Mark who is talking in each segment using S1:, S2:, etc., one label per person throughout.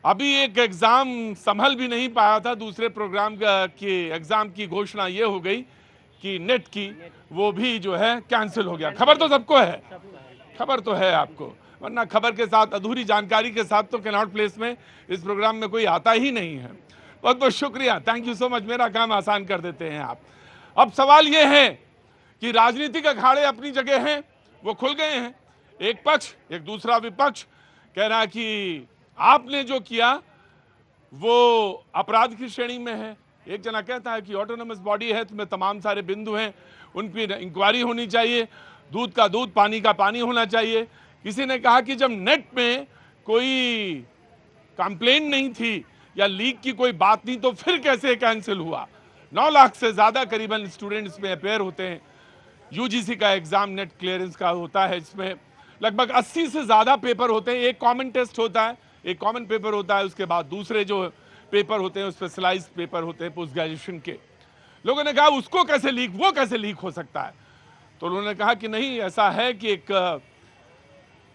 S1: अभी एक एग्जाम संभल भी नहीं पाया था, दूसरे प्रोग्राम की एग्जाम की घोषणा ये हो गई कि नेट की वो भी जो है कैंसिल हो गया। खबर तो सबको है, खबर तो है आपको, वरना खबर के साथ अधूरी जानकारी के साथ तो कैनॉट प्लेस में इस प्रोग्राम में कोई आता ही नहीं है। बहुत बहुत शुक्रिया, थैंक यू सो मच, मेरा काम आसान कर देते हैं आप। अब सवाल ये है कि राजनीतिक अखाड़े अपनी जगह हैं, वो खुल गए हैं। एक पक्ष, एक दूसरा विपक्ष कह रहा कि आपने जो किया वो अपराध की श्रेणी में है। एक जना कहता है कि ऑटोनोमस बॉडी है, तुम्हें तमाम सारे बिंदु हैं, उन पर इंक्वायरी होनी चाहिए, दूध का दूध पानी का पानी होना चाहिए। किसी ने कहा कि जब नेट में कोई कंप्लेन नहीं थी या लीक की कोई बात नहीं तो फिर कैसे कैंसिल हुआ। 9 लाख से ज्यादा करीबन स्टूडेंट्स में अपेयर होते हैं। यूजीसी का एग्जाम नेट क्लियरेंस का होता है, इसमें लगभग 80 से ज्यादा पेपर होते हैं। एक कॉमन टेस्ट होता है, एक कॉमन पेपर होता है, उसके बाद दूसरे जो पेपर होते हैं स्पेशलाइज्ड पेपर होते हैं पोस्ट ग्रेजुएशन के। लोगों ने कहा उसको कैसे लीक, वो कैसे लीक हो सकता है। तो उन्होंने कहा कि नहीं, ऐसा है कि एक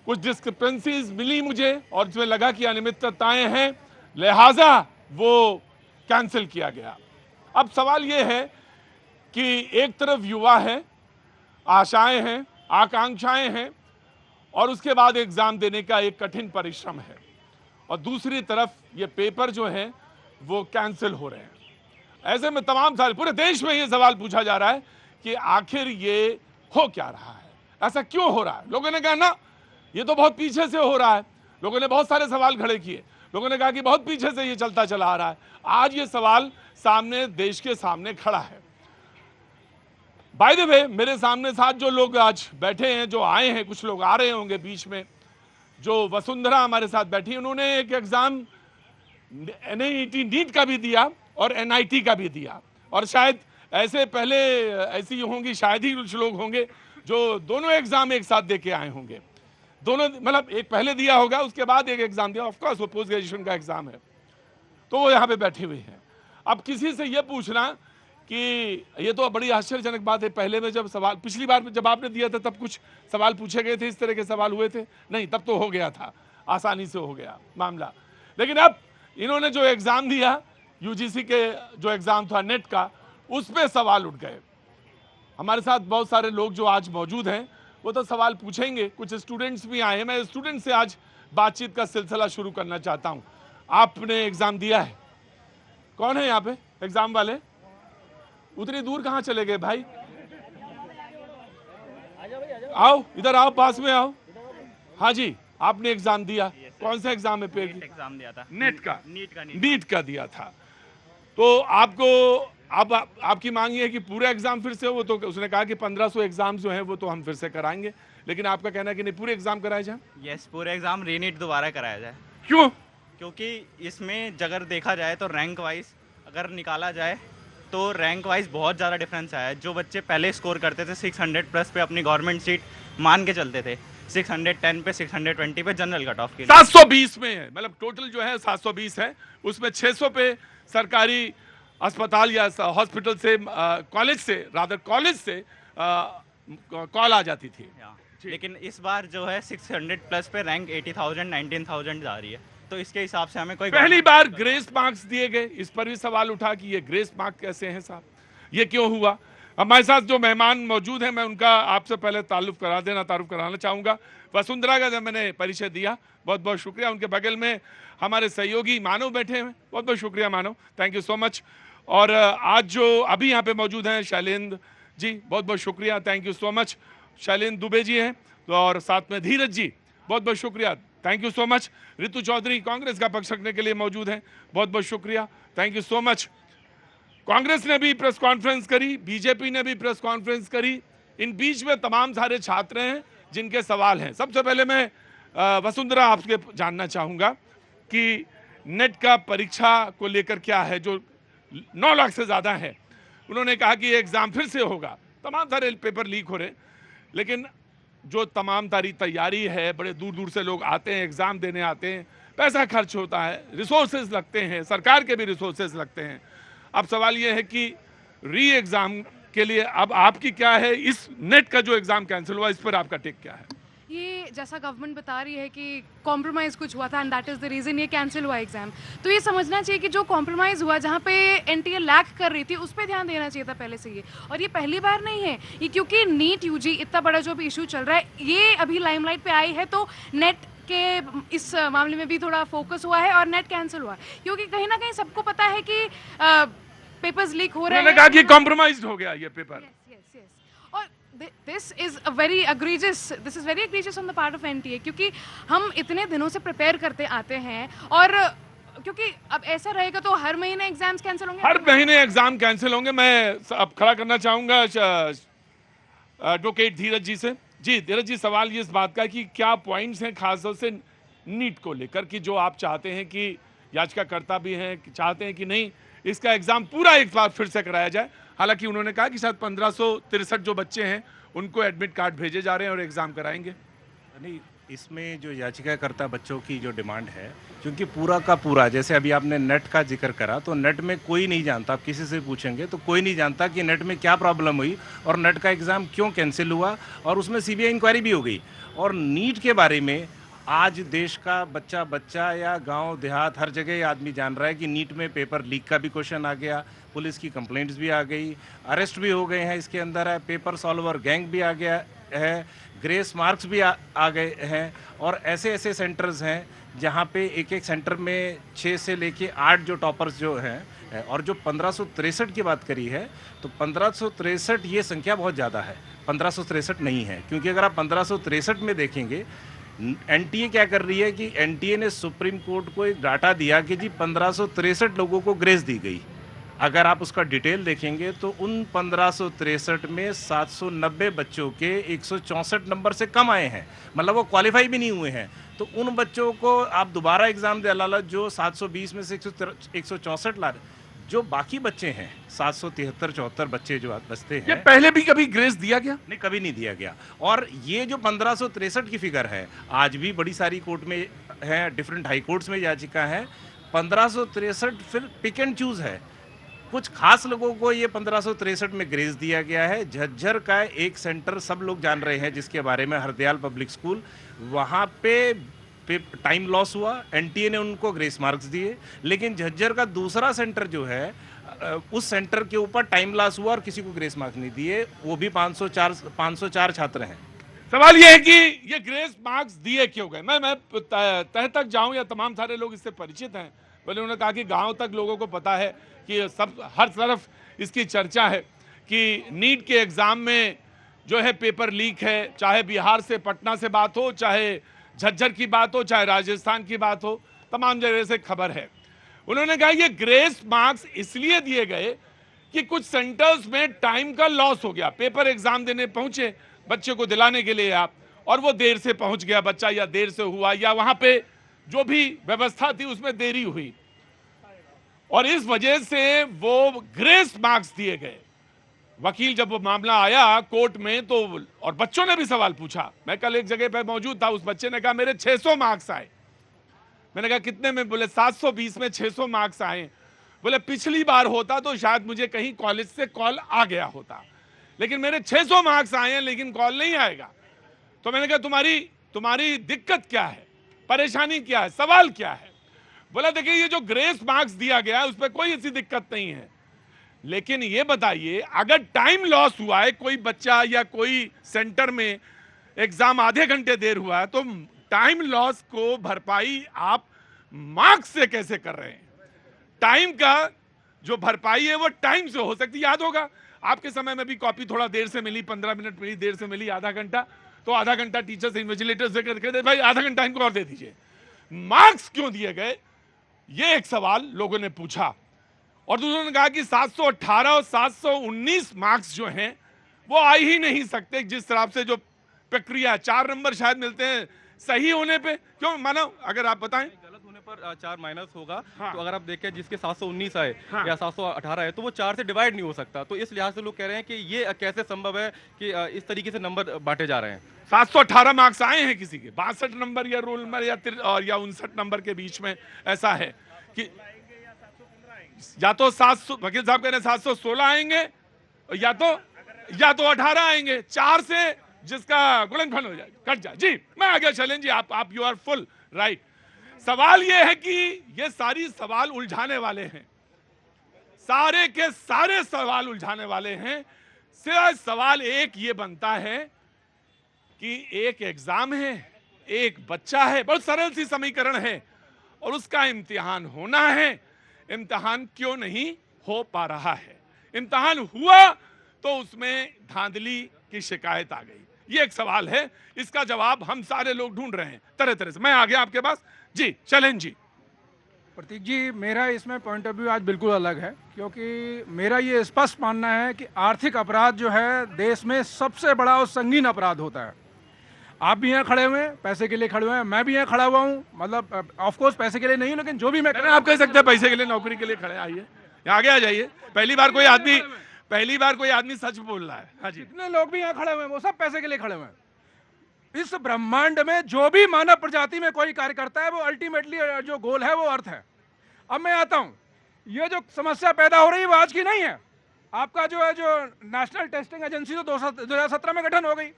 S1: कुछ डिस्क्रिपेंसीज मिली मुझे और इसमें लगा कि अनियमितताएं हैं, लिहाजा वो कैंसिल किया गया। अब सवाल यह है कि एक तरफ युवा है, आशाएं हैं, आकांक्षाएं हैं और उसके बाद एग्जाम देने का एक कठिन परिश्रम है, और दूसरी तरफ ये पेपर जो है वो कैंसिल हो रहे हैं। ऐसे में तमाम सारे पूरे देश में ये सवाल पूछा जा रहा है कि आखिर ये हो क्या रहा है, ऐसा क्यों हो रहा है। लोगों ने कहा ना, ये तो बहुत पीछे से हो रहा है। लोगों ने बहुत सारे सवाल खड़े किए, लोगों ने कहा कि बहुत पीछे से ये चलता चला आ रहा है। आज ये सवाल सामने, देश के सामने खड़ा है। बाय द वे, मेरे सामने साथ जो लोग आज बैठे हैं, जो आए हैं, कुछ लोग आ रहे होंगे बीच में, जो वसुंधरा हमारे साथ बैठी, उन्होंने एक एग्जाम एनआईटी नीट का भी दिया और एनआईटी का भी दिया, और शायद ऐसे पहले ऐसी होंगी, शायद ही कुछ लोग होंगे जो दोनों एग्जाम एक साथ दे के आए होंगे। दोनों मतलब एक पहले दिया होगा, उसके बाद एक एग्जाम दिया, ऑफ कोर्स वो पोस्ट ग्रेजुएशन का एग्जाम है, तो वो यहाँ पे बैठे हुए हैं। अब किसी से ये पूछना कि ये तो बड़ी आश्चर्यजनक बात है, पहले में जब सवाल, पिछली बार जब आपने दिया था तब कुछ सवाल पूछे गए थे, इस तरह के सवाल हुए थे? नहीं, तब तो हो गया था, आसानी से हो गया मामला। लेकिन अब इन्होंने जो एग्जाम दिया, यूजीसी के जो एग्जाम था नेट का, उस पर सवाल उठ गए। हमारे साथ बहुत सारे लोग जो आज मौजूद हैं वो तो सवाल पूछेंगे, कुछ स्टूडेंट्स भी आए हैं। मैं स्टूडेंट से आज बातचीत का सिलसिला शुरू करना चाहता हूं। आपने एग्जाम दिया है? कौन है यहाँ पे एग्जाम वाले? उतनी दूर कहाँ चले गए भाई? आओ इधर आओ, पास में आओ। हाँ जी, आपने एग्जाम दिया, कौन सा एग्जाम है?
S2: एग्जाम दिया था,
S1: नेट का।
S2: नीट
S1: का दिया था। तो आपको अब आपकी मांग ये है कि पूरा एग्जाम फिर से हो? वो तो उसने कहा कि 1500 एग्जाम जो हैं वो तो हम फिर से कराएंगे, लेकिन आपका कहना है कि नहीं, पूरे एग्जाम कराए जाए?
S2: यस, पूरे एग्जाम रीनीट दोबारा कराया जाए।
S1: क्यों?
S2: क्योंकि इसमें अगर देखा जाए तो रैंक वाइज अगर निकाला जाए तो रैंक वाइज बहुत ज़्यादा डिफरेंस आया है। जो बच्चे पहले स्कोर करते थे 600 प्लस पे अपनी गवर्नमेंट सीट मान के चलते थे, 610 पे 620 पे जनरल कट ऑफ के
S1: 720 में है, मतलब टोटल जो है 720 है, उसमें 600 पे सरकारी अस्पताल या हॉस्पिटल से, कॉलेज से, रादर कॉलेज से कॉल आ जाती थी।
S2: लेकिन इस बार जो है 600 प्लस पे रैंक 80,000 19,000 जा रही है, तो इसके हिसाब से हमें कोई
S1: पहली बार ग्रेस मार्क्स दिए गए, इस पर भी सवाल उठा कि ये ग्रेस मार्क कैसे हैं साहब, ये क्यों हुआ। हमारे साथ जो मेहमान मौजूद हैं, मैं उनका आपसे पहले तारुफ कराना चाहूँगा। वसुंधरा का जब मैंने परिचय दिया, बहुत बहुत शुक्रिया। उनके बगल में हमारे सहयोगी मानव बैठे हैं, बहुत बहुत शुक्रिया मानव, थैंक यू सो मच। और आज जो अभी यहाँ पे मौजूद हैं शैलेंद्र जी, बहुत बहुत शुक्रिया, thank you so much. Shailendra Dubey ji हैं, और साथ में धीरज जी, बहुत बहुत शुक्रिया, thank you so much. Ritu Chaudhary Congress का पक्ष रखने के लिए मौजूद हैं, बहुत बहुत शुक्रिया, thank you so much. Congress ने भी प्रेस कॉन्फ्रेंस करी, बीजेपी ने भी प्रेस कॉन्फ्रेंस करी, इन बीच में तमाम सारे छात्र हैं जिनके सवाल हैं। सबसे पहले मैं वसुंधरा आपसे जानना चाहूँगा कि नेट का परीक्षा को लेकर क्या है, जो 9 लाख से ज़्यादा है। उन्होंने कहा कि एग्ज़ाम फिर से होगा, तमाम सारे पेपर लीक हो रहे, लेकिन जो तमाम सारी तैयारी है, बड़े दूर दूर से लोग आते हैं, एग्ज़ाम देने आते हैं, पैसा खर्च होता है, रिसोर्सेज लगते हैं, सरकार के भी रिसोर्सेज लगते हैं। अब सवाल ये है कि री एग्ज़ाम के लिए अब आपकी क्या है, इस नेट का जो एग्ज़ाम कैंसिल हुआ, इस पर आपका टेक क्या है?
S3: ये जैसा गवर्नमेंट बता रही है कि कॉम्प्रोमाइज़ कुछ हुआ था and that is the reason ये कैंसिल हुआ एग्ज़ाम, तो ये समझना चाहिए कि जो कॉम्प्रोमाइज़ हुआ, जहाँ पे एनटीए लैक कर रही थी, उस पे ध्यान देना चाहिए था पहले से ये। और ये पहली बार नहीं है ये, क्योंकि नीट यूजी इतना बड़ा जो भी इशू चल रहा है, ये अभी लाइमलाइट पे आई है, तो नेट के इस मामले में भी थोड़ा फोकस हुआ है और नेट कैंसिल हुआ है, क्योंकि कहीं ना कहीं सबको पता है कि पेपर्स लीक हो रहे हैं।
S1: उन्होंने कहा कि कॉम्प्रोमाइज्ड हो गया ये पेपर।
S3: Yes. और this is very egregious on the part of NTA, क्योंकि हम इतने दिनों से प्रिपेयर करते आते हैं, और क्योंकि अब ऐसा रहेगा तो हर महीने एग्जाम्स कैंसिल होंगे।
S1: हर महीने एग्जाम कैंसिल होंगे। मैं अब खड़ा करना चाहूंगा एडवोकेट धीरज जी से। जी धीरज जी, सवाल ये इस बात का है कि क्या पॉइंट्स हैं खासतौर से नीट को लेकर कि जो आप चाहते हैं कि याचिकाकर्ता भी हैं कि चाहते हैं कि नहीं इसका एग्जाम पूरा एक बार फिर से कराया जाए। हालांकि उन्होंने कहा कि शायद 1563 जो बच्चे हैं उनको एडमिट कार्ड भेजे जा रहे हैं और एग्जाम कराएंगे।
S4: नहीं, इसमें जो याचिकाकर्ता बच्चों की जो डिमांड है, क्योंकि पूरा का पूरा, जैसे अभी आपने नेट का जिक्र करा, तो नेट में कोई नहीं जानता, आप किसी से पूछेंगे तो कोई नहीं जानता कि नेट में क्या प्रॉब्लम हुई और नेट का एग्ज़ाम क्यों कैंसिल हुआ, और उसमें सीबीआई इंक्वायरी भी हो गई। और नीट के बारे में आज देश का बच्चा बच्चा या गांव देहात हर जगह ये आदमी जान रहा है कि नीट में पेपर लीक का भी क्वेश्चन आ गया, पुलिस की कंप्लेंट्स भी आ गई, अरेस्ट भी हो गए हैं इसके अंदर है, पेपर सॉल्वर गैंग भी आ गया है, ग्रेस मार्क्स भी आ गए हैं। और ऐसे ऐसे सेंटर्स हैं जहाँ पे एक एक सेंटर में 6 से लेके 8 जो टॉपर्स जो हैं, और जो 1563 की बात करी है, तो 1563 ये संख्या बहुत ज़्यादा है, 1563 नहीं है। क्योंकि अगर आप 1563 में देखेंगे, एनटीए क्या कर रही है कि एनटीए ने सुप्रीम कोर्ट को एक डाटा दिया कि जी 1563 लोगों को ग्रेस दी गई। अगर आप उसका डिटेल देखेंगे तो उन 1563 में 790 बच्चों के 164 नंबर से कम आए हैं, मतलब वो क्वालिफाई भी नहीं हुए हैं। तो उन बच्चों को आप दोबारा एग्ज़ाम दिला, जो 720 में से 164 ला रहे, जो बाकी बच्चे हैं 773-74 बच्चे जो बचते
S1: ये
S4: हैं,
S1: पहले भी कभी ग्रेस दिया गया?
S4: नहीं, कभी नहीं दिया गया। और ये जो 1563 की फिगर है, आज भी बड़ी सारी कोर्ट में है, डिफरेंट हाई कोर्ट्स में याचिका है। 1563 फिर पिक एंड चूज है, कुछ खास लोगों को ये 1563 में ग्रेस दिया गया है। झज्जर का एक सेंटर सब लोग जान रहे हैं जिसके बारे में, हरदयाल पब्लिक स्कूल, वहाँ पे टाइम लॉस हुआ, एनटीए ने उनको ग्रेस मार्क्स दिए। लेकिन झज्जर का दूसरा सेंटर जो है, उस सेंटर के ऊपर टाइम लॉस हुआ और किसी को ग्रेस मार्क्स नहीं दिए, वो भी 504 छात्र हैं।
S1: सवाल यह है कि ये ग्रेस मार्क्स दिए क्यों गए? मैं तह तक जाऊं या तमाम सारे लोग इससे परिचित हैं? पहले उन्होंने कहा कि गांव तक लोगों को पता है कि सब हर तरफ इसकी चर्चा है कि नीट के एग्जाम में जो है पेपर लीक है, चाहे बिहार से पटना से बात हो, चाहे झज्जर की बात हो, चाहे राजस्थान की बात हो, तमाम जगह से खबर है। उन्होंने कहा ये ग्रेस मार्क्स इसलिए दिए गए कि कुछ सेंटर्स में टाइम का लॉस हो गया, पेपर एग्जाम देने पहुंचे बच्चे को दिलाने के लिए आप, और वो देर से पहुंच गया बच्चा, या देर से हुआ, या वहां पे जो भी व्यवस्था थी उसमें देरी हुई, और इस वजह से वो ग्रेस मार्क्स दिए गए। वकील जब वो मामला आया कोर्ट में तो, और बच्चों ने भी सवाल पूछा, मैं कल एक जगह पे मौजूद था, उस बच्चे ने कहा मेरे 600 मार्क्स आए। मैंने कहा कितने में? बोले 720 में 600 मार्क्स आए। बोले पिछली बार होता तो शायद मुझे कहीं कॉलेज से कॉल आ गया होता, लेकिन मेरे 600 मार्क्स आए हैं लेकिन कॉल नहीं आएगा। तो मैंने कहा तुम्हारी दिक्कत क्या है, परेशानी क्या है, सवाल क्या है? बोला देखिए ये जो ग्रेस मार्क्स दिया गया है उस पर कोई ऐसी दिक्कत नहीं है, लेकिन ये बताइए अगर टाइम लॉस हुआ है, कोई बच्चा या कोई सेंटर में एग्जाम आधे घंटे देर हुआ है, तो टाइम लॉस को भरपाई आप मार्क्स से कैसे कर रहे हैं? टाइम का जो भरपाई है वो टाइम से हो सकती है। याद होगा आपके समय में भी कॉपी थोड़ा देर से मिली, 15 मिनट मिली, देर से मिली, आधा घंटा, तो आधा घंटा टीचर से, इन्विजिलेटर से कहते भाई आधा घंटा इनको और दे दीजिए। मार्क्स क्यों दिए गए, ये एक सवाल लोगों ने पूछा। और दूसरों ने कहा कि 718 और 719 मार्क्स जो हैं वो आ ही नहीं सकते, जिस तरह से जो प्रक्रिया, 4 नंबर शायद मिलते हैं सही होने पे। क्यों मानो, अगर आप बताएं?
S5: गलत होने पर 4 माइनस होगा।
S1: हाँ।
S5: तो अगर आप देखें जिसके 719 आए
S1: हाँ।
S5: या 718 आए तो वो 4 से डिवाइड नहीं हो सकता। तो इस लिहाज से लोग कह रहे हैं कि ये कैसे संभव है कि इस तरीके से नंबर बांटे जा रहे हैं।
S1: 718 मार्क्स आए हैं किसी के, 62 नंबर या रोल नंबर या 59 नंबर के बीच में ऐसा है कि या तो 700, वकील साहब कह रहे हैं 716 आएंगे, या तो 18 आएंगे। 4 से जिसका गुणनफल हो जाए कट जाए। जी मैं आगे चलें जी, आप यू आर फुल राइट। सवाल ये है कि ये सारी सवाल उलझाने वाले हैं, सारे के सारे सवाल उलझाने वाले हैं। सिर्फ सवाल एक ये बनता है कि एक एग्जाम है, एक बच्चा है, बहुत सरल सी समीकरण है, और उसका इम्तिहान होना है। इम्तिहान क्यों नहीं हो पा रहा है? इम्तिहान हुआ तो उसमें धांधली की शिकायत आ गई। ये एक सवाल है, इसका जवाब हम सारे लोग ढूंढ रहे हैं तरह तरह से। मैं आ गया आपके पास जी, चलें जी।
S6: प्रतीक जी, मेरा इसमें पॉइंट ऑफ व्यू आज बिल्कुल अलग है, क्योंकि मेरा ये स्पष्ट मानना है कि आर्थिक अपराध जो है देश में सबसे बड़ा और संगीन अपराध होता है। आप भी यहाँ खड़े हुए हैं, पैसे के लिए खड़े हुए हैं, मैं भी यहाँ खड़ा हुआ हूँ, मतलब ऑफ कोर्स पैसे के लिए नहीं हूँ, लेकिन जो भी मैं
S1: आप कह सकते हैं पैसे के लिए, नौकरी के लिए खड़े, आइए यहाँ आगे आ जाइए। पहली बार कोई आदमी सच बोल रहा है। हाँ जी,
S6: जितने लोग भी यहाँ खड़े हुए हैं वो सब पैसे के लिए खड़े हुए हैं। इस ब्रह्मांड में जो भी मानव प्रजाति में कोई कार्य करता है वो अल्टीमेटली जो गोल है वो अर्थ है। अब मैं आता हूँ, ये जो समस्या पैदा हो रही है वो आज की नहीं है। आपका जो है जो नेशनल टेस्टिंग एजेंसी तो 2017 में गठन हो गई।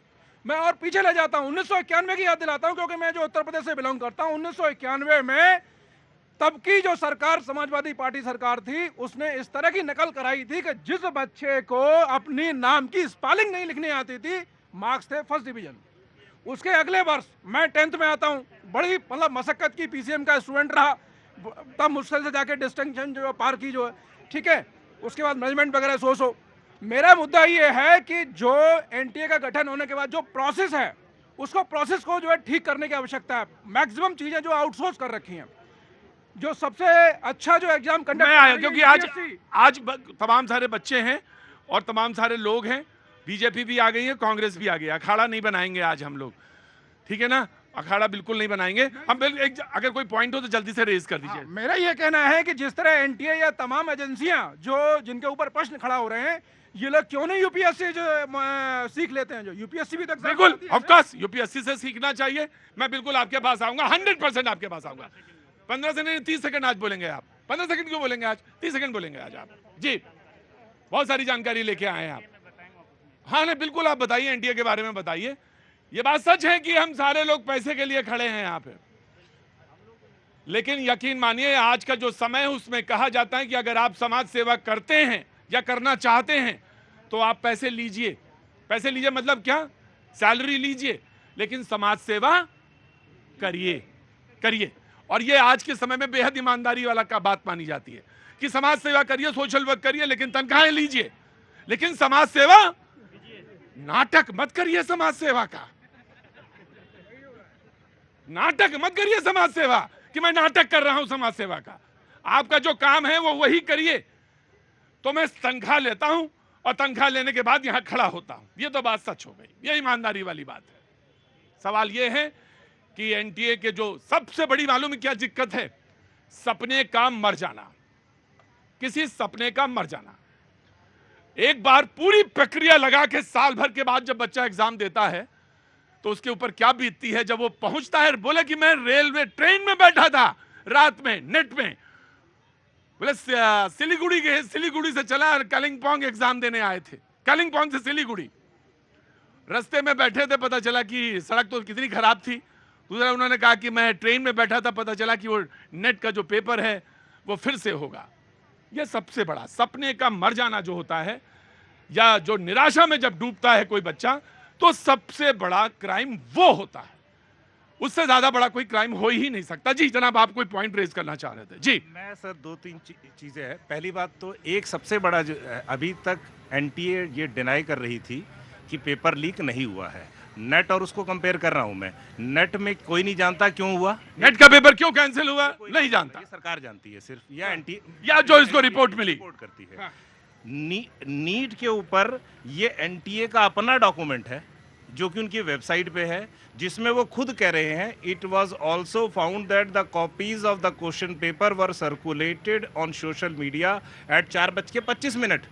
S6: मैं और पीछे ले जाता हूँ, 1991 की याद दिलाता हूँ, क्योंकि मैं जो उत्तर प्रदेश से बिलोंग करता हूँ, 1991 में तब की जो सरकार समाजवादी पार्टी सरकार थी, उसने इस तरह की नकल कराई थी कि जिस बच्चे को अपनी नाम की स्पेलिंग नहीं लिखनी आती थी, मार्क्स थे फर्स्ट डिवीजन। उसके अगले वर्ष मैं 10th में आता हूँ, बड़ी मतलब मशक्कत की, पीसीएम का स्टूडेंट रहा, तब मुश्किल से जाके डिस्टिंक्शन जो पार की जो है, ठीक है। उसके बाद मैनेजमेंट वगैरह सो मेरा मुद्दा ये है कि जो एनटीए का गठन होने के बाद जो प्रोसेस है, उसको प्रोसेस को जो है ठीक करने की आवश्यकता है। मैक्सिमम चीजें जो आउटसोर्स कर रखी हैं, जो सबसे अच्छा जो एग्जाम कंडक्ट
S1: आया क्योंकि आज तमाम सारे बच्चे हैं और तमाम सारे लोग हैं, बीजेपी भी आ गई है, कांग्रेस भी आ गई है। अखाड़ा नहीं बनाएंगे आज हम लोग, ठीक है ना, अखाड़ा बिल्कुल नहीं बनाएंगे हम। अगर कोई पॉइंट हो तो जल्दी से रेज कर दीजिए।
S6: मेरा यह कहना है कि जिस तरह एनटीए या तमाम एजेंसियां जो जिनके ऊपर प्रश्न खड़ा हो रहे हैं, ये लोग क्यों नहीं यूपीएससी जो सीख लेते हैं, जो यूपीएससी भी तक
S1: बिल्कुल ऑफ कोर्स यूपीएससी से सीखना चाहिए। मैं बिल्कुल आपके पास आऊंगा, 100% आपके पास आऊंगा। 15 से नहीं 30 सेकंड आज बोलेंगे आप। 15 सेकंड क्यों बोलेंगे आज, 30 सेकंड बोलेंगे आज आप जी। बहुत सारी जानकारी लेके आए हैं आप। हाँ नहीं बिल्कुल, आप बताइए, एनटीए के बारे में बताइए। ये बात सच है कि हम सारे लोग पैसे के लिए खड़े हैं यहाँ पे, लेकिन यकीन मानिए आज का जो समय है उसमें कहा जाता है कि अगर आप समाज सेवा करते हैं या करना चाहते हैं तो आप पैसे लीजिए। पैसे लीजिए मतलब क्या, सैलरी लीजिए, लेकिन समाज सेवा करिए। और ये आज के समय में बेहद ईमानदारी वाला का बात मानी जाती है कि समाज सेवा करिए, सोशल वर्क करिए, लेकिन तनख्वाहें लीजिए। लेकिन समाज सेवा, नाटक मत करिए समाज सेवा का, नाटक मत करिए समाज सेवा कि मैं नाटक कर रहा हूं समाज सेवा का। आपका जो काम है वो वही करिए। तो मैं तनख्वाह लेता हूं और तनख्वाह लेने के बाद यहां खड़ा होता हूं, ये तो बात सच हो गई, ये ईमानदारी वाली बात है। सवाल ये है कि एनटीए के जो सबसे बड़ी मालूम है क्या दिक्कत है, सपने का मर जाना, किसी सपने का मर जाना। एक बार पूरी प्रक्रिया लगा के साल भर के बाद जब बच्चा एग्जाम देता है तो उसके ऊपर क्या बीतती है जब वो पहुंचता है, बोले कि मैं रेलवे ट्रेन में बैठा था रात में नेट में, बोले सिलीगुड़ी से चला और कालिंपोंग एग्जाम देने आए थे, कालिंपोंग से सिलीगुड़ी। रास्ते में बैठे थे, पता चला कि सड़क तो कितनी खराब थी। दूसरा उन्होंने कहा कि मैं ट्रेन में बैठा था, पता चला कि वो नेट का जो पेपर है वो फिर से होगा। यह सबसे बड़ा सपने का मर जाना जो होता है, या जो निराशा में जब डूबता है कोई बच्चा, तो सबसे बड़ा क्राइम वो होता है। उससे ज्यादा बड़ा कोई क्राइम हो ही नहीं सकता। जी जनाब, आप कोई पॉइंट रेज करना चाह रहे थे। जी
S4: मैं सर 2-3 चीजें हैं। पहली बात तो एक सबसे बड़ा जो अभी तक एनटीए ये डिनाई कर रही थी कि पेपर लीक नहीं हुआ है। नेट और उसको कंपेयर कर रहा हूं मैं। नेट में कोई नहीं जानता क्यों हुआ,
S1: नेट का पेपर क्यों कैंसिल हुआ नहीं जानता,
S4: ये सरकार जानती है सिर्फ, या एनटीए
S1: या जो इसको रिपोर्ट मिली
S4: रिपोर्ट करती है। नीट के ऊपर ये एनटीए का अपना डॉक्यूमेंट है जो कि उनकी वेबसाइट पे है, जिसमें वो खुद कह रहे हैं it was also found that the copies of the question paper were circulated on social media at 4:25।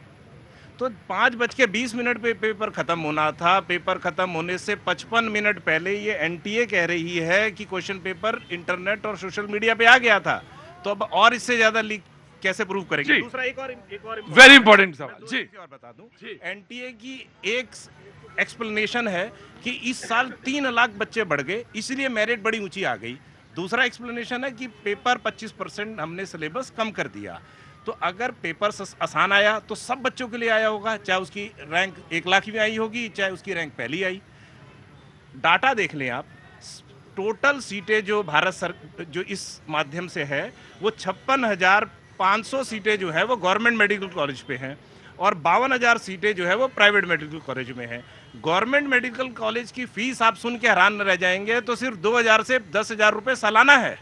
S4: तो 5:20 पे पेपर खत्म होना था। पेपर खत्म होने से 55 मिनट पहले ये एनटीए कह रही है कि क्वेश्चन पेपर इंटरनेट और सोशल मीडिया पे आ गया था। तो अब और इससे ज्यादा लीक कैसे प्रूव करेंगे?
S1: जी।
S4: दूसरा एक और
S1: वेरी इंपॉर्टेंट सवाल
S4: दो
S1: जी।
S4: चीजें और बता दूं,
S1: जी।
S4: एनटीए की एक एक्सप्लेनेशन है कि इस साल 3 लाख बच्चे बढ़ गए, इसलिए मेरिट बड़ी ऊंची आ गई। दूसरा एक्सप्लेनेशन है कि पेपर 25% हमने सिलेबस कम कर दिया। तो अगर पेपर आसान आया तो सब बच्चों के लिए आया होगा, चाहे उसकी रैंक 1 लाख भी आई होगी, चाहे उसकी रैंक पहली आई। डाटा देख लें आप, टोटल सीटें जो जो इस माध्यम से है वो 56,500 सीटें जो है वो गवर्नमेंट मेडिकल कॉलेज पे हैं और 52,000 सीटें जो है वो प्राइवेट मेडिकल कॉलेज में हैं। गवर्नमेंट मेडिकल कॉलेज की फीस आप सुन के हैरान रह जाएंगे, तो सिर्फ 2,000 से 10,000 रुपए सालाना है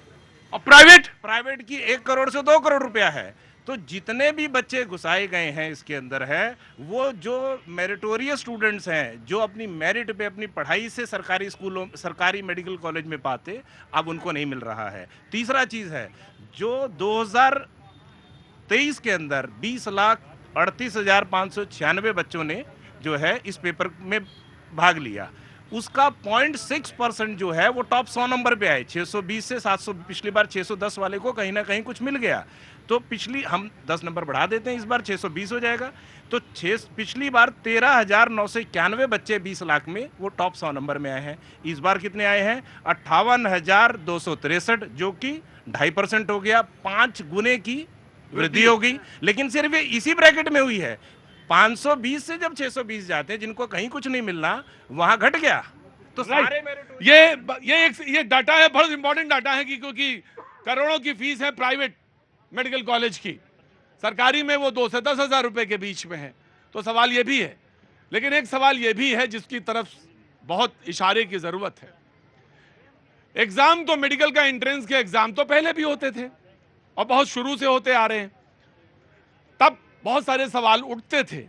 S1: और प्राइवेट
S4: की 1 करोड़ से 2 करोड़ रुपया है। तो जितने भी बच्चे घुसाए गए हैं इसके अंदर है वो जो मेरिटोरियस स्टूडेंट्स हैं, जो अपनी मेरिट पे अपनी पढ़ाई से सरकारी स्कूलों, सरकारी मेडिकल कॉलेज में पाते, अब उनको नहीं मिल रहा है। तीसरा चीज है, जो 2023 के अंदर 20,38,596 बच्चों ने जो है इस पेपर में भाग लिया, उसका 0.6% जो है वो टॉप 100 नंबर पे आए। 620 से 700, पिछली बार 610 वाले को कहीं ना कहीं कुछ मिल गया, तो पिछली हम 10 नंबर बढ़ा देते हैं, इस बार 620 हो जाएगा। तो पिछली बार 13,991 बच्चे 20 लाख में वो टॉप 100 नंबर में आए हैं। इस बार कितने आए हैं? 58,263, जो कि 2.5% हो गया, 5 गुने की वृद्धि हो गई। लेकिन सिर्फ ये इसी ब्रैकेट में हुई है। 520 से जब 620 जाते हैं, जिनको कहीं कुछ नहीं मिलना, वहां घट गया। तो सारे
S1: ये डाटा है, बहुत इंपॉर्टेंट डाटा है कि क्योंकि करोड़ों की फीस है प्राइवेट मेडिकल कॉलेज की, सरकारी में वो 2 से 10,000 रुपए के बीच में है। तो सवाल ये भी है, लेकिन एक सवाल ये भी है जिसकी तरफ बहुत इशारे की जरूरत है। एग्जाम तो मेडिकल का एंट्रेंस के एग्जाम तो पहले भी होते थे और बहुत शुरू से होते आ रहे हैं, तब बहुत सारे सवाल उठते थे।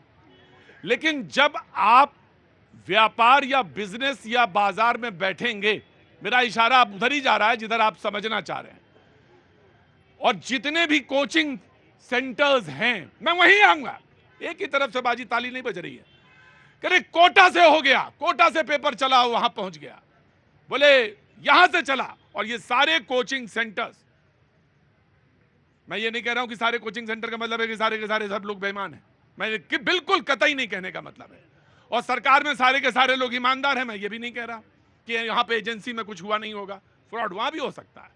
S1: लेकिन जब आप व्यापार या बिजनेस या बाजार में बैठेंगे, मेरा इशारा आप उधर ही जा रहा है जिधर आप समझना चाह रहे हैं, और जितने भी कोचिंग सेंटर्स हैं, मैं वहीं आऊंगा। एक ही तरफ से बाजी ताली नहीं बज रही है। कह कोटा से हो गया, कोटा से पेपर चला, वहां पहुंच गया, बोले यहां से चला, और ये सारे कोचिंग सेंटर्स, मैं ये नहीं कह रहा हूं कि सारे कोचिंग सेंटर का मतलब है कि सारे के सारे सब लोग बेईमान हैं, मैं बिल्कुल कतई नहीं कहने का मतलब है। और सरकार में सारे के सारे लोग ईमानदार हैं, मैं ये भी नहीं कह रहा कि यहां पे एजेंसी में कुछ हुआ नहीं होगा। फ्रॉड वहां भी हो सकता है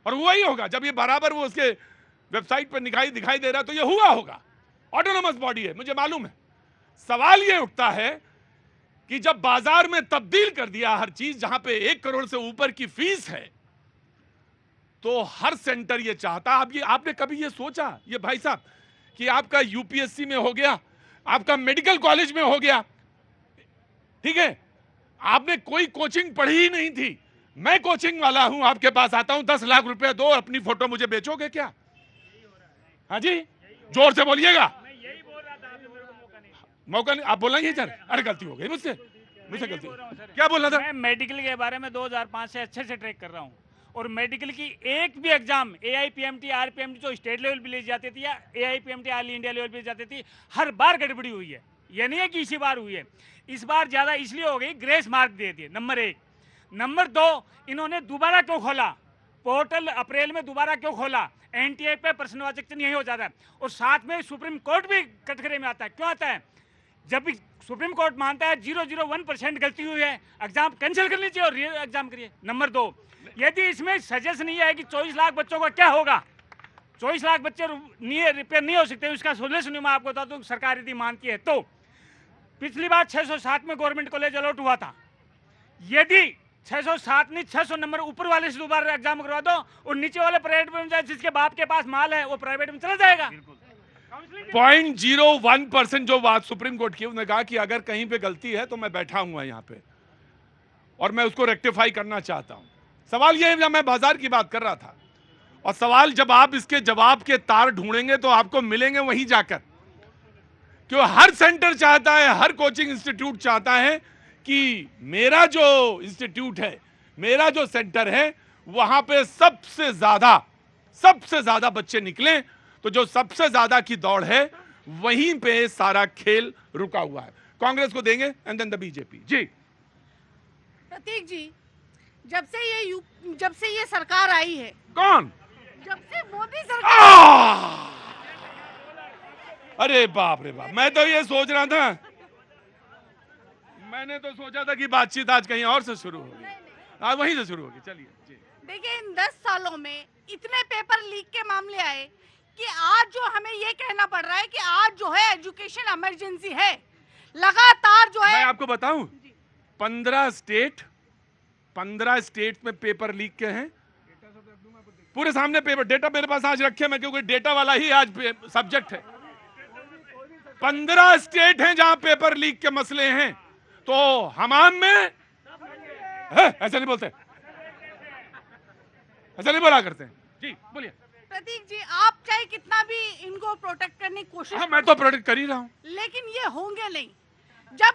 S1: और हुआ ही होगा। जब ये बराबर वो उसके वेबसाइट पर दिखाई दे रहा है तो ये हुआ होगा। ऑटोनोमस बॉडी है, मुझे मालूम है। सवाल ये उठता है कि जब बाजार में तब्दील कर दिया हर चीज, जहां पे 1 करोड़ से ऊपर की फीस है, तो हर सेंटर ये चाहता। अब ये आपने कभी ये सोचा, ये भाई साहब, कि आपका यूपीएससी में हो गया, आपका मेडिकल कॉलेज में हो गया, ठीक है, आपने कोई कोचिंग पढ़ी ही नहीं थी, मैं कोचिंग वाला हूं, आपके पास आता हूं, 10 लाख रुपए दो, अपनी फोटो मुझे बेचोगे क्या? हाँ जी, जोर से बोलिएगा। मौका नहीं, आप बोलना ही सर। अरे गलती हो गई मुझसे गलती। क्या बोल रहा था?
S7: मैं मेडिकल के बारे में 2005 से अच्छे से ट्रैक कर रहा हूँ, और मेडिकल की एक भी एग्जाम AIPMT RPMT जो स्टेट लेवल पे ले जाती थी या AIPMT ऑल इंडिया लेवल पे जाती थी, हर बार गड़बड़ी हुई है। ये नहीं है कि इसी बार हुई है, इस बार ज्यादा इसलिए हो गई, ग्रेस मार्क दे दिए, नंबर 1। नंबर 2, इन्होंने दोबारा क्यों खोला पोर्टल? अप्रैल में दोबारा क्यों खोला? NTA पे प्रश्नवाचक चिन्ह यही हो जाता है। और साथ में सुप्रीम कोर्ट भी कटघरे में आता है। क्यों आता है? जब भी सुप्रीम कोर्ट मानता है 0.01% गलती हुई है, एग्जाम कैंसिल कर लीजिए और रियल एग्जाम करिए। नंबर 2, यदि इसमें सजेशन नहीं है कि 24 लाख बच्चों का क्या होगा, 24 लाख बच्चे रिपेयर नहीं हो सकते, उसका सोल्यूशन मैं आपको बता दूं, सरकार यदि मानती है तो। पिछली बार 607 में गवर्नमेंट कॉलेज अलॉट हुआ था, यदि 607 नहीं 600 नंबर ऊपर वाले से दोबारा एग्जाम करवा दो और नीचे वाले प्राइवेट में जाए, जिसके बाप के पास माल है वो प्राइवेट में चला जाएगा।
S1: 0.01% जो बात सुप्रीम कोर्ट की, उन्होंने कहा कि अगर कहीं पे गलती है तो मैं बैठा हुआ यहाँ पे और मैं उसको रेक्टिफाई करना चाहता हूं। सवाल ये है, जब मैं बाजार की बात कर रहा था, और सवाल जब आप इसके जवाब के तार ढूंढेंगे तो आपको मिलेंगे वहीं जाकर, क्यों हर सेंटर चाहता है, हर कोचिंग इंस्टीट्यूट चाहता है कि मेरा जो इंस्टीट्यूट है, मेरा जो सेंटर है, वहां पे सबसे ज्यादा बच्चे निकले। तो जो सबसे ज्यादा की दौड़ है, वहीं पे सारा खेल रुका हुआ है। कांग्रेस को देंगे एंड देन द बीजेपी। जी
S8: प्रतीक जी, जब से ये सरकार आई है,
S1: कौन?
S8: जब से मोदी सरकार
S1: अरे बाप रे बाप, मैं तो ये सोच रहा था, मैंने तो सोचा था कि बातचीत आज कहीं और से शुरू होगी, आज वहीं से शुरू होगी। चलिए जी।
S8: देखिए, इन 10 सालों में इतने पेपर लीक के मामले आए कि आज जो हमें ये कहना पड़ रहा है कि आज जो है एजुकेशन इमरजेंसी है, लगातार जो है।
S1: मैं आपको बताऊं, 15 स्टेट में पेपर लीक के हैं, पूरे सामने पेपर डेटा मेरे पास आज रखे, मैं क्योंकि डेटा वाला ही आज सब्जेक्ट है। 15 स्टेट हैं जहां पेपर लीक के मसले हैं, तो हमाम में ऐसा नहीं बोलते, ऐसा नहीं बोला करते हैं। जी बोलिए।
S8: प्रतीक जी, आप चाहे कितना भी इनको प्रोटेक्ट करने की कोशिश,
S1: हाँ, मैं तो प्रोटेक्ट कर ही रहा हूं,
S8: लेकिन ये होंगे नहीं। जब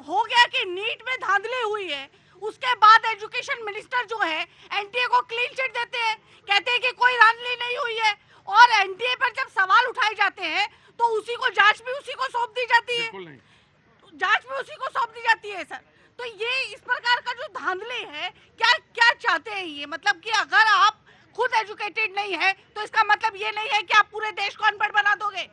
S8: हो गया कि नीट में धांधली हुई है, उसके बाद एजुकेशन मिनिस्टर जो है एनटीए को क्लीन चिट देते हैं, कहते हैं कि कोई धांधली नहीं हुई है, और एनटीए पर जब सवाल उठाए जाते हैं तो उसी को जांच भी उसी को सौंप दी जाती है, जांच भी उसी को सौंप दी जाती है सर। तो ये इस प्रकार का जो धांधली है, क्या क्या चाहते हैं ये? मतलब कि अगर आप खुद एजुकेटेड नहीं है तो इसका मतलब ये नहीं है कि आप पूरे देश को अनपढ़ बना दोगे।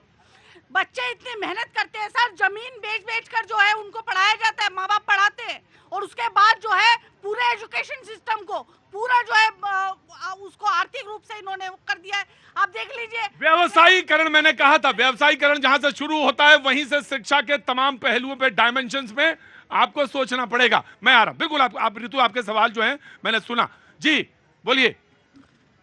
S8: बच्चे इतनी मेहनत करते हैं सर, जमीन बेच कर जो है उनको पढ़ाया जाता है, माँ बाप पढ़ाते हैं, और उसके बाद जो है पूरे एजुकेशन सिस्टम को पूरा जो है उसको आर्थिक रूप से इन्होंने कर दिया है। आप देख लीजिए,
S1: व्यवसायीकरण, मैंने कहा था व्यवसायीकरण जहां से शुरू होता है वहीं से शिक्षा के तमाम पहलुओं पे, डायमेंशंस में आपको सोचना पड़ेगा। मैं आ रहा, बिल्कुल आप ऋतु, आपके सवाल जो है मैंने सुना। जी बोलिए।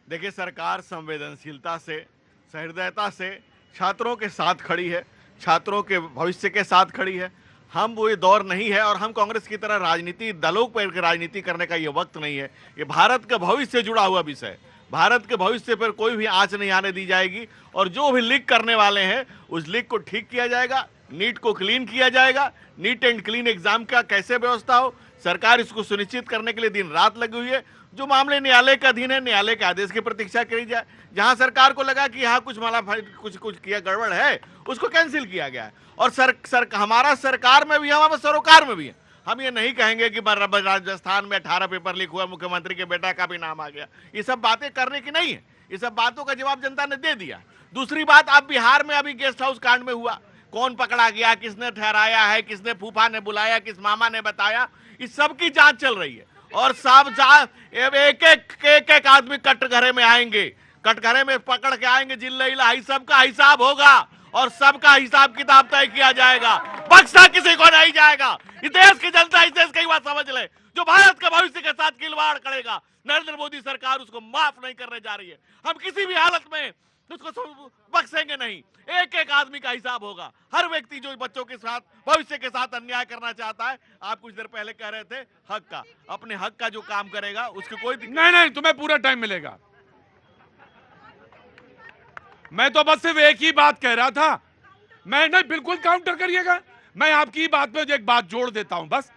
S9: देखिए, सरकार संवेदनशीलता से, सहृदयता से छात्रों के साथ खड़ी है, छात्रों के भविष्य के साथ खड़ी है। हम वो ये दौर नहीं है, और हम कांग्रेस की तरह राजनीति दलों पर राजनीति करने का ये वक्त नहीं है। ये भारत का भविष्य से जुड़ा हुआ विषय है, भारत के भविष्य पर कोई भी आंच नहीं आने दी जाएगी, और जो भी लीक करने वाले हैं उस लीक को ठीक किया जाएगा, नीट को क्लीन किया जाएगा। नीट एंड क्लीन एग्जाम का कैसे व्यवस्था हो, सरकार इसको सुनिश्चित करने के लिए दिन रात लगी हुई है। जो मामले न्यायालय का अधीन है, न्यायालय के आदेश की प्रतीक्षा करी जाए। जहां सरकार को लगा कि यहाँ कुछ कुछ किया गड़बड़ है, उसको कैंसिल किया गया है। और हमारा सरकार में भी है, हमारे सरोकार में भी है। हम ये नहीं कहेंगे कि राजस्थान में 18 पेपर लीक हुआ, मुख्यमंत्री के बेटा का भी नाम आ गया। ये सब बातें करने की नहीं है, ये सब बातों का जवाब जनता ने दे दिया। दूसरी बात, आप बिहार में अभी गेस्ट हाउस कांड में हुआ, कौन पकड़ा गया, किसने ठहराया है, किसने फूफा ने बुलाया, किस मामा ने बताया, इस सब की जांच चल रही है। और सब एक आदमी कटघरे में आएंगे, कटघरे में पकड़ के आएंगे, जिला सबका हिसाब होगा, और सबका हिसाब किताब तय किया जाएगा, बख्शा किसी को नहीं जाएगा। इस देश की जनता इस देश की बात समझ ले, जो भारत के भविष्य के साथ खिलवाड़ करेगा, नरेंद्र मोदी सरकार उसको माफ नहीं करने जा रही है। हम किसी भी हालत में उसको बख्शेंगे नहीं, एक एक आदमी का हिसाब होगा। हर व्यक्ति जो बच्चों के साथ, भविष्य के साथ अन्याय करना चाहता है, आप कुछ देर पहले कह रहे थे हक का, अपने हक का जो काम करेगा उसको कोई
S1: नहीं, तुम्हें पूरा टाइम मिलेगा। मैं तो बस सिर्फ एक ही बात कह रहा था, मैं नहीं, बिल्कुल काउंटर करिएगा। मैं आपकी बात पे एक बात जोड़ देता हूं बस।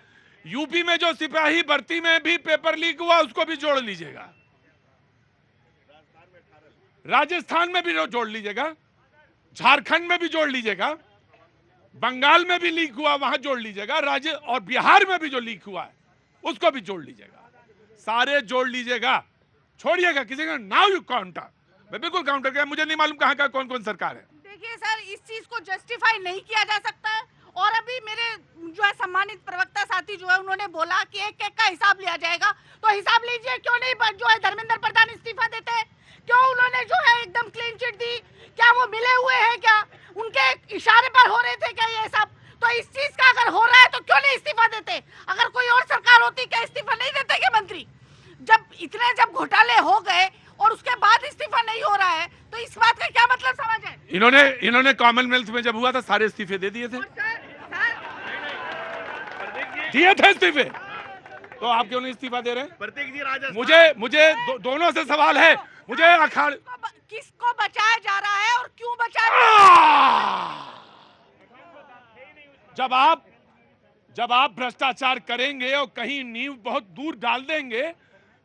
S1: यूपी में जो सिपाही भर्ती में भी पेपर लीक हुआ, उसको भी जोड़ लीजिएगा, राजस्थान में भी जोड़ लीजिएगा, झारखंड में भी जोड़ लीजिएगा, बंगाल में भी लीक हुआ वहां जोड़ लीजिएगा, राज्य और बिहार में भी जो लीक हुआ है उसको भी जोड़ लीजिएगा, सारे जोड़ लीजिएगा, छोड़िएगा किसी का। नाउ यू काउंटर, मैं बिल्कुल काउंटर किया, मुझे नहीं मालूम कहां का कौन कौन सरकार है।
S8: देखिए सर, इस चीज को जस्टिफाई नहीं किया जा सकता है। और अभी मेरे जो है सम्मानित प्रवक्ता साथी जो है उन्होंने बोला कि एक एक का हिसाब लिया जाएगा, तो हिसाब लीजिए। क्यों नहीं जो है धर्मेंद्र प्रधान इस्तीफा देते हैं? क्यों उन्होंने जो है एकदम क्लीन चिट दी? क्या वो मिले हुए हैं? क्या उनके इशारे पर हो रहे थे क्या ये सब? तो इस चीज का अगर हो रहा है तो क्यों नहीं इस्तीफा देते? अगर कोई और सरकार होती क्या इस्तीफा नहीं देते क्या मंत्री? जब घोटाले हो गए और उसके बाद इस्तीफा नहीं हो रहा है, तो इस बात का क्या मतलब समझ है?
S1: इन्होंने कॉमनवेल्थ में जब हुआ था सारे इस्तीफे दे दिए थे, दिए थे इस्तीफे, तो आप क्यों नहीं इस्तीफा दे रहे?
S9: प्रतीक जी, राजस्थान
S1: मुझे दोनों से सवाल है। मुझे अखाड़
S8: किसको बचाया जा रहा है और क्यों बचाया जा रहा है?
S1: जब आप भ्रष्टाचार करेंगे और कहीं नींव बहुत दूर डाल देंगे,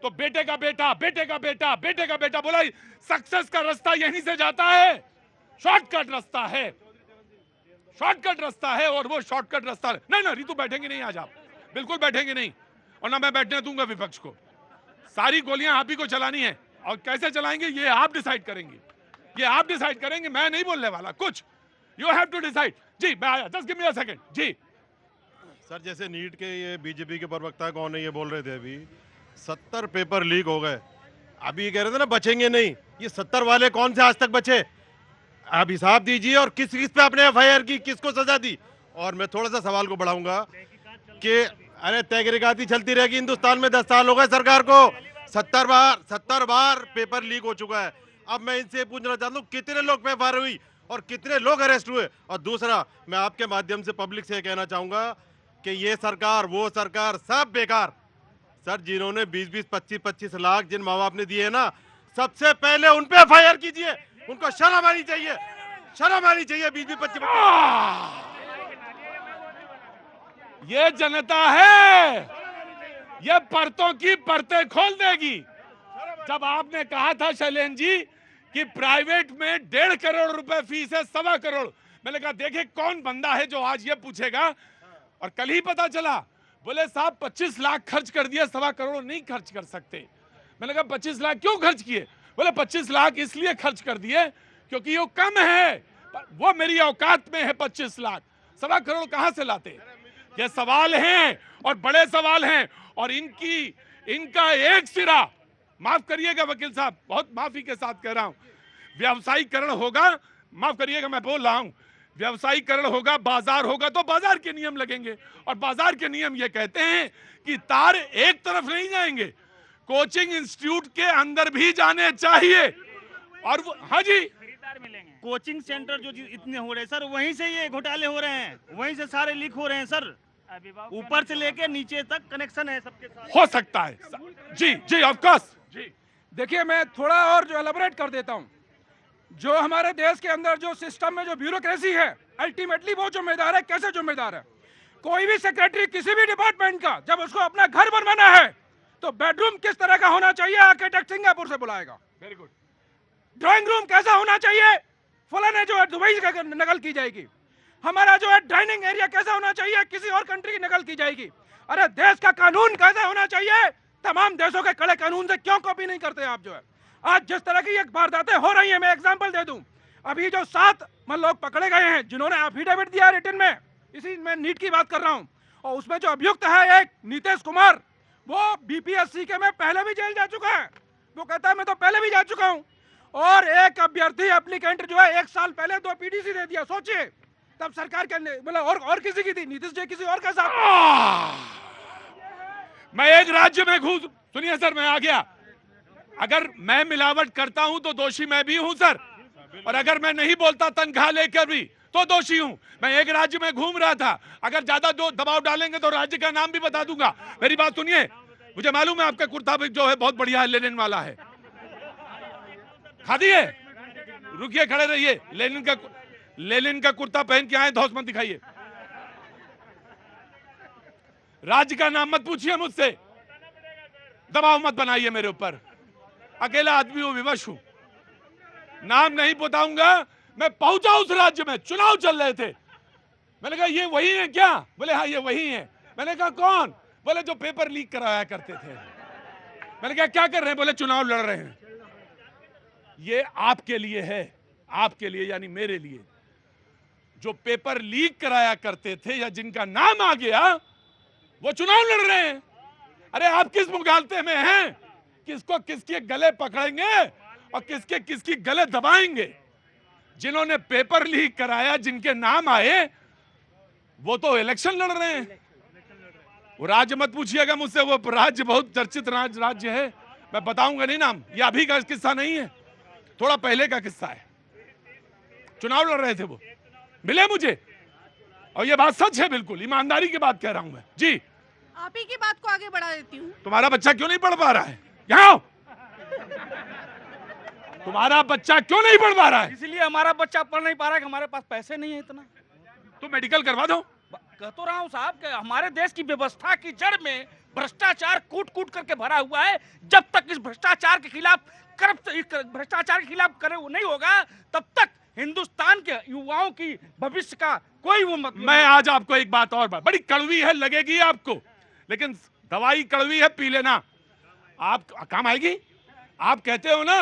S1: तो बेटे का बेटा, बेटे का बेटा, बेटे का बेटा बोला, सक्सेस का रास्ता यहीं से जाता है, शॉर्टकट रास्ता है, शॉर्टकट रास्ता है। और वो शॉर्टकट रास्ता नहीं ना, ऋतु बैठेंगे नहीं आज, आप बिल्कुल बैठेंगे नहीं, और ना मैं बैठने दूंगा विपक्ष को। सारी गोलियां आप ही को चलानी है, और कैसे चलाएंगे ये आप डिसाइड करेंगे, ये आप डिसाइड करेंगे, मैं नहीं बोलने वाला कुछ। You have to decide. जी मैं आया, just give me a second. जी
S10: सर, जैसे नीट के ये बीजेपी के प्रवक्ता कौन है ये बोल रहे थे अभी 70 पेपर लीक हो गए, अभी ये कह रहे थे ना बचेंगे नहीं, ये 70 वाले कौन से आज तक बचे? आप हिसाब दीजिए और किस किस पे आपने एफआईआर की, किसको सजा दी? और मैं थोड़ा सा सवाल को बढ़ाऊंगा कि अरे तहकीकाती चलती रहेगी हिंदुस्तान में, 10 साल हो गए सरकार को, 70 बार पेपर लीक हो चुका है। अब मैं इनसे पूछना चाहता हूँ कितने लोग पे एफआईआर हुई और कितने लोग अरेस्ट हुए? और दूसरा, मैं आपके माध्यम से पब्लिक से कहना चाहूंगा कि ये सरकार वो सरकार सब बेकार। सर, जिन्होंने 20-20, 25-25 लाख जिन माँ बाप ने दिए है ना, सबसे पहले उन पे एफआईआर कीजिए, उनको शर्म आनी चाहिए, शर्म आनी चाहिए। 20-25
S1: ये जनता है, ये परतों की परतें खोल देगी। जब आपने कहा था शैलेंद्र जी कि प्राइवेट में 1.5 करोड़ रुपए फीस है, 1.25 करोड़, मैंने कहा देखे कौन बंदा है जो आज ये पूछेगा। और कल ही पता चला, बोले साहब 25 लाख खर्च कर दिया, 1.25 करोड़ नहीं खर्च कर सकते। मैंने कहा 25 लाख क्यों खर्च किए? बोले 25 लाख इसलिए खर्च कर दिए क्योंकि वो कम है, वो मेरी औकात में है 25 लाख, 1.25 करोड़ कहां से लाते? ये सवाल हैं और बड़े सवाल हैं। और इनका एक सिरा, माफ करिएगा वकील साहब, बहुत माफी के साथ कह रहा हूं, व्यवसायीकरण होगा, माफ करिएगा मैं बोल रहा हूं, व्यवसायीकरण होगा, बाजार होगा तो बाजार के नियम लगेंगे। और बाजार के नियम ये कहते हैं कि तार एक तरफ नहीं जाएंगे, कोचिंग इंस्टीट्यूट के अंदर भी जाने चाहिए। और वो, हाँ जी,
S11: कोचिंग सेंटर जो इतने हो रहे हैं सर, वहीं से ये घोटाले हो रहे हैं, वहीं से सारे लीक हो रहे हैं सर, ऊपर से लेके नीचे तक कनेक्शन है सबके साथ।
S1: हो सकता है जी, जी ऑफ कोर्स जी।
S6: देखिए, मैं थोड़ा और जो एलाबोरेट कर देता हूं। जो हमारे देश के अंदर जो सिस्टम में जो ब्यूरोक्रेसी है, अल्टीमेटली वो जिम्मेदार है। कैसे जिम्मेदार है? कोई भी सेक्रेटरी किसी भी डिपार्टमेंट का जब उसको अपना घर बनवाना है तो बेडरूम किस तरह का होना चाहिए, आर्किटेक्ट सिंगापुर से बुलाएगा।
S1: Very good.
S6: ड्राइंग रूम कैसा होना चाहिए, फलाने जो है दुबई का नकल की जाएगी। हमारा जो है डाइनिंग एरिया कैसा होना चाहिए, किसी और कंट्री की नकल की जाएगी। अरे देश का कानून कैसा होना चाहिए, तमाम देशों के कड़े कानून से क्यों कॉपी नहीं करते आप? जो है आज जिस तरह की एक वारदातें हो रही हैं, मैं एग्जांपल दे दूं, अभी जो 7 लोग पकड़े गए हैं जिन्होंने एफिडेविट दिया रिटन में, इसी में नीट की बात कर रहा हूं, और उसमें जो अभियुक्त है एक नीतीश कुमार, वो बीपीएससी के में पहले भी जेल जा चुका है। वो कहता है मैं तो पहले भी जा चुका हूं। और एक अभ्यर्थी एप्लीकेंट जो है 1 साल पहले 2 पीडीसी दे दिया। सोचिए, तब सरकार के मतलब और किसी की थी, नीतीश जी किसी और के साथ।
S1: मैं एक राज्य में घूस, सुनिए सर, मैं आ गया। अगर मैं मिलावट करता हूं तो दोषी मैं भी हूं सर, और अगर मैं नहीं बोलता तनख्वाह लेकर भी तो दोषी हूं। मैं एक राज्य में घूम रहा था, अगर ज्यादा दबाव डालेंगे तो राज्य का नाम भी बता दूंगा। मेरी बात सुनिए, मुझे मालूम है आपका कुर्ता भी जो है बहुत बढ़िया है, लेनिन वाला है, खादी है। रुकिए, खड़े रहिए, लेनिन का कुर्ता पहन के आए, धौस मत दिखाइए। राज्य का नाम मत पूछिए मुझसे, दबाव मत बनाइए मेरे ऊपर, अकेला आदमी हूं, विवश हूं, नाम नहीं बताऊंगा। मैं पहुंचा उस राज्य में, चुनाव चल रहे थे। मैंने कहा ये वही है क्या? बोले हाँ ये वही है। मैंने कहा कौन? बोले जो पेपर लीक कराया करते थे। मैंने कहा क्या कर रहे हैं? बोले चुनाव लड़ रहे हैं। ये आपके लिए है, आपके लिए यानी मेरे लिए, जो पेपर लीक कराया करते थे या जिनका नाम आ गया वो चुनाव लड़ रहे हैं। अरे आप किस मुगालते में हैं? किसको किसके गले पकड़ेंगे और किसकी गले दबाएंगे? जिन्होंने पेपर लीक कराया, जिनके नाम आए, वो तो इलेक्शन लड़ रहे हैं। वो राज्य मत पूछिएगा मुझसे, वो राज्य बहुत चर्चित राज्य है, मैं बताऊंगा नहीं नाम। ये अभी का किस्सा नहीं है, थोड़ा पहले का किस्सा है। चुनाव लड़ रहे थे वो, मिले मुझे, और ये बात सच है, बिल्कुल ईमानदारी की बात कह रहा हूं मैं जी।
S8: आप ही की बात को आगे बढ़ा देती हूँ।
S1: तुम्हारा बच्चा क्यों नहीं पढ़ पा रहा है? यहाँ आओ। तुम्हारा बच्चा क्यों नहीं पढ़ पा रहा है?
S11: इसलिए हमारा बच्चा पढ़ नहीं पा रहा है कि हमारे पास पैसे नहीं है इतना।
S1: तो मेडिकल करवा दो।
S11: कह तो रहा हूँ साहब कि हमारे देश की व्यवस्था की जड़ में भ्रष्टाचार कूट कूट करके भरा हुआ है। जब तक इस भ्रष्टाचार के खिलाफ भ्रष्टाचार के खिलाफ करे नहीं होगा, तब तक हिंदुस्तान के युवाओं की भविष्य का कोई वो मतलब।
S1: मैं आज आपको एक बात और बड़ी कड़वी है, लगेगी आपको, लेकिन दवाई कड़वी है, पी लेना, आप काम आएगी। आप कहते हो ना,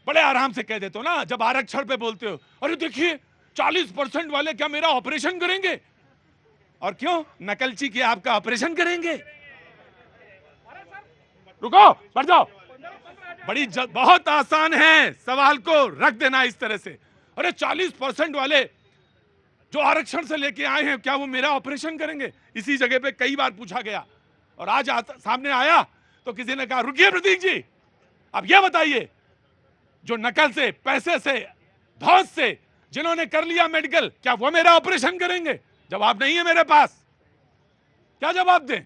S1: बड़े आराम से कह देते हो ना, जब आरक्षण पे बोलते हो, अरे देखिए 40% वाले क्या मेरा ऑपरेशन करेंगे? और क्यों? नकलची के आपका ऑपरेशन करेंगे? रुको, बढ़ जाओ। बहुत आसान है सवाल को रख देना इस तरह से। अरे 40% वाले जो आरक्षण से लेके आए हैं, क्या वो मेरा ऑपरेशन करेंगे? इसी जगह पे कई बार पूछा गया और आज सामने आया तो किसी ने कहा रुकिए प्रतीक जी, अब यह बताइए जो नकल से, पैसे से, धौंस से जिन्होंने कर लिया मेडिकल, क्या वो मेरा ऑपरेशन करेंगे? जवाब नहीं है मेरे पास। क्या जवाब दें?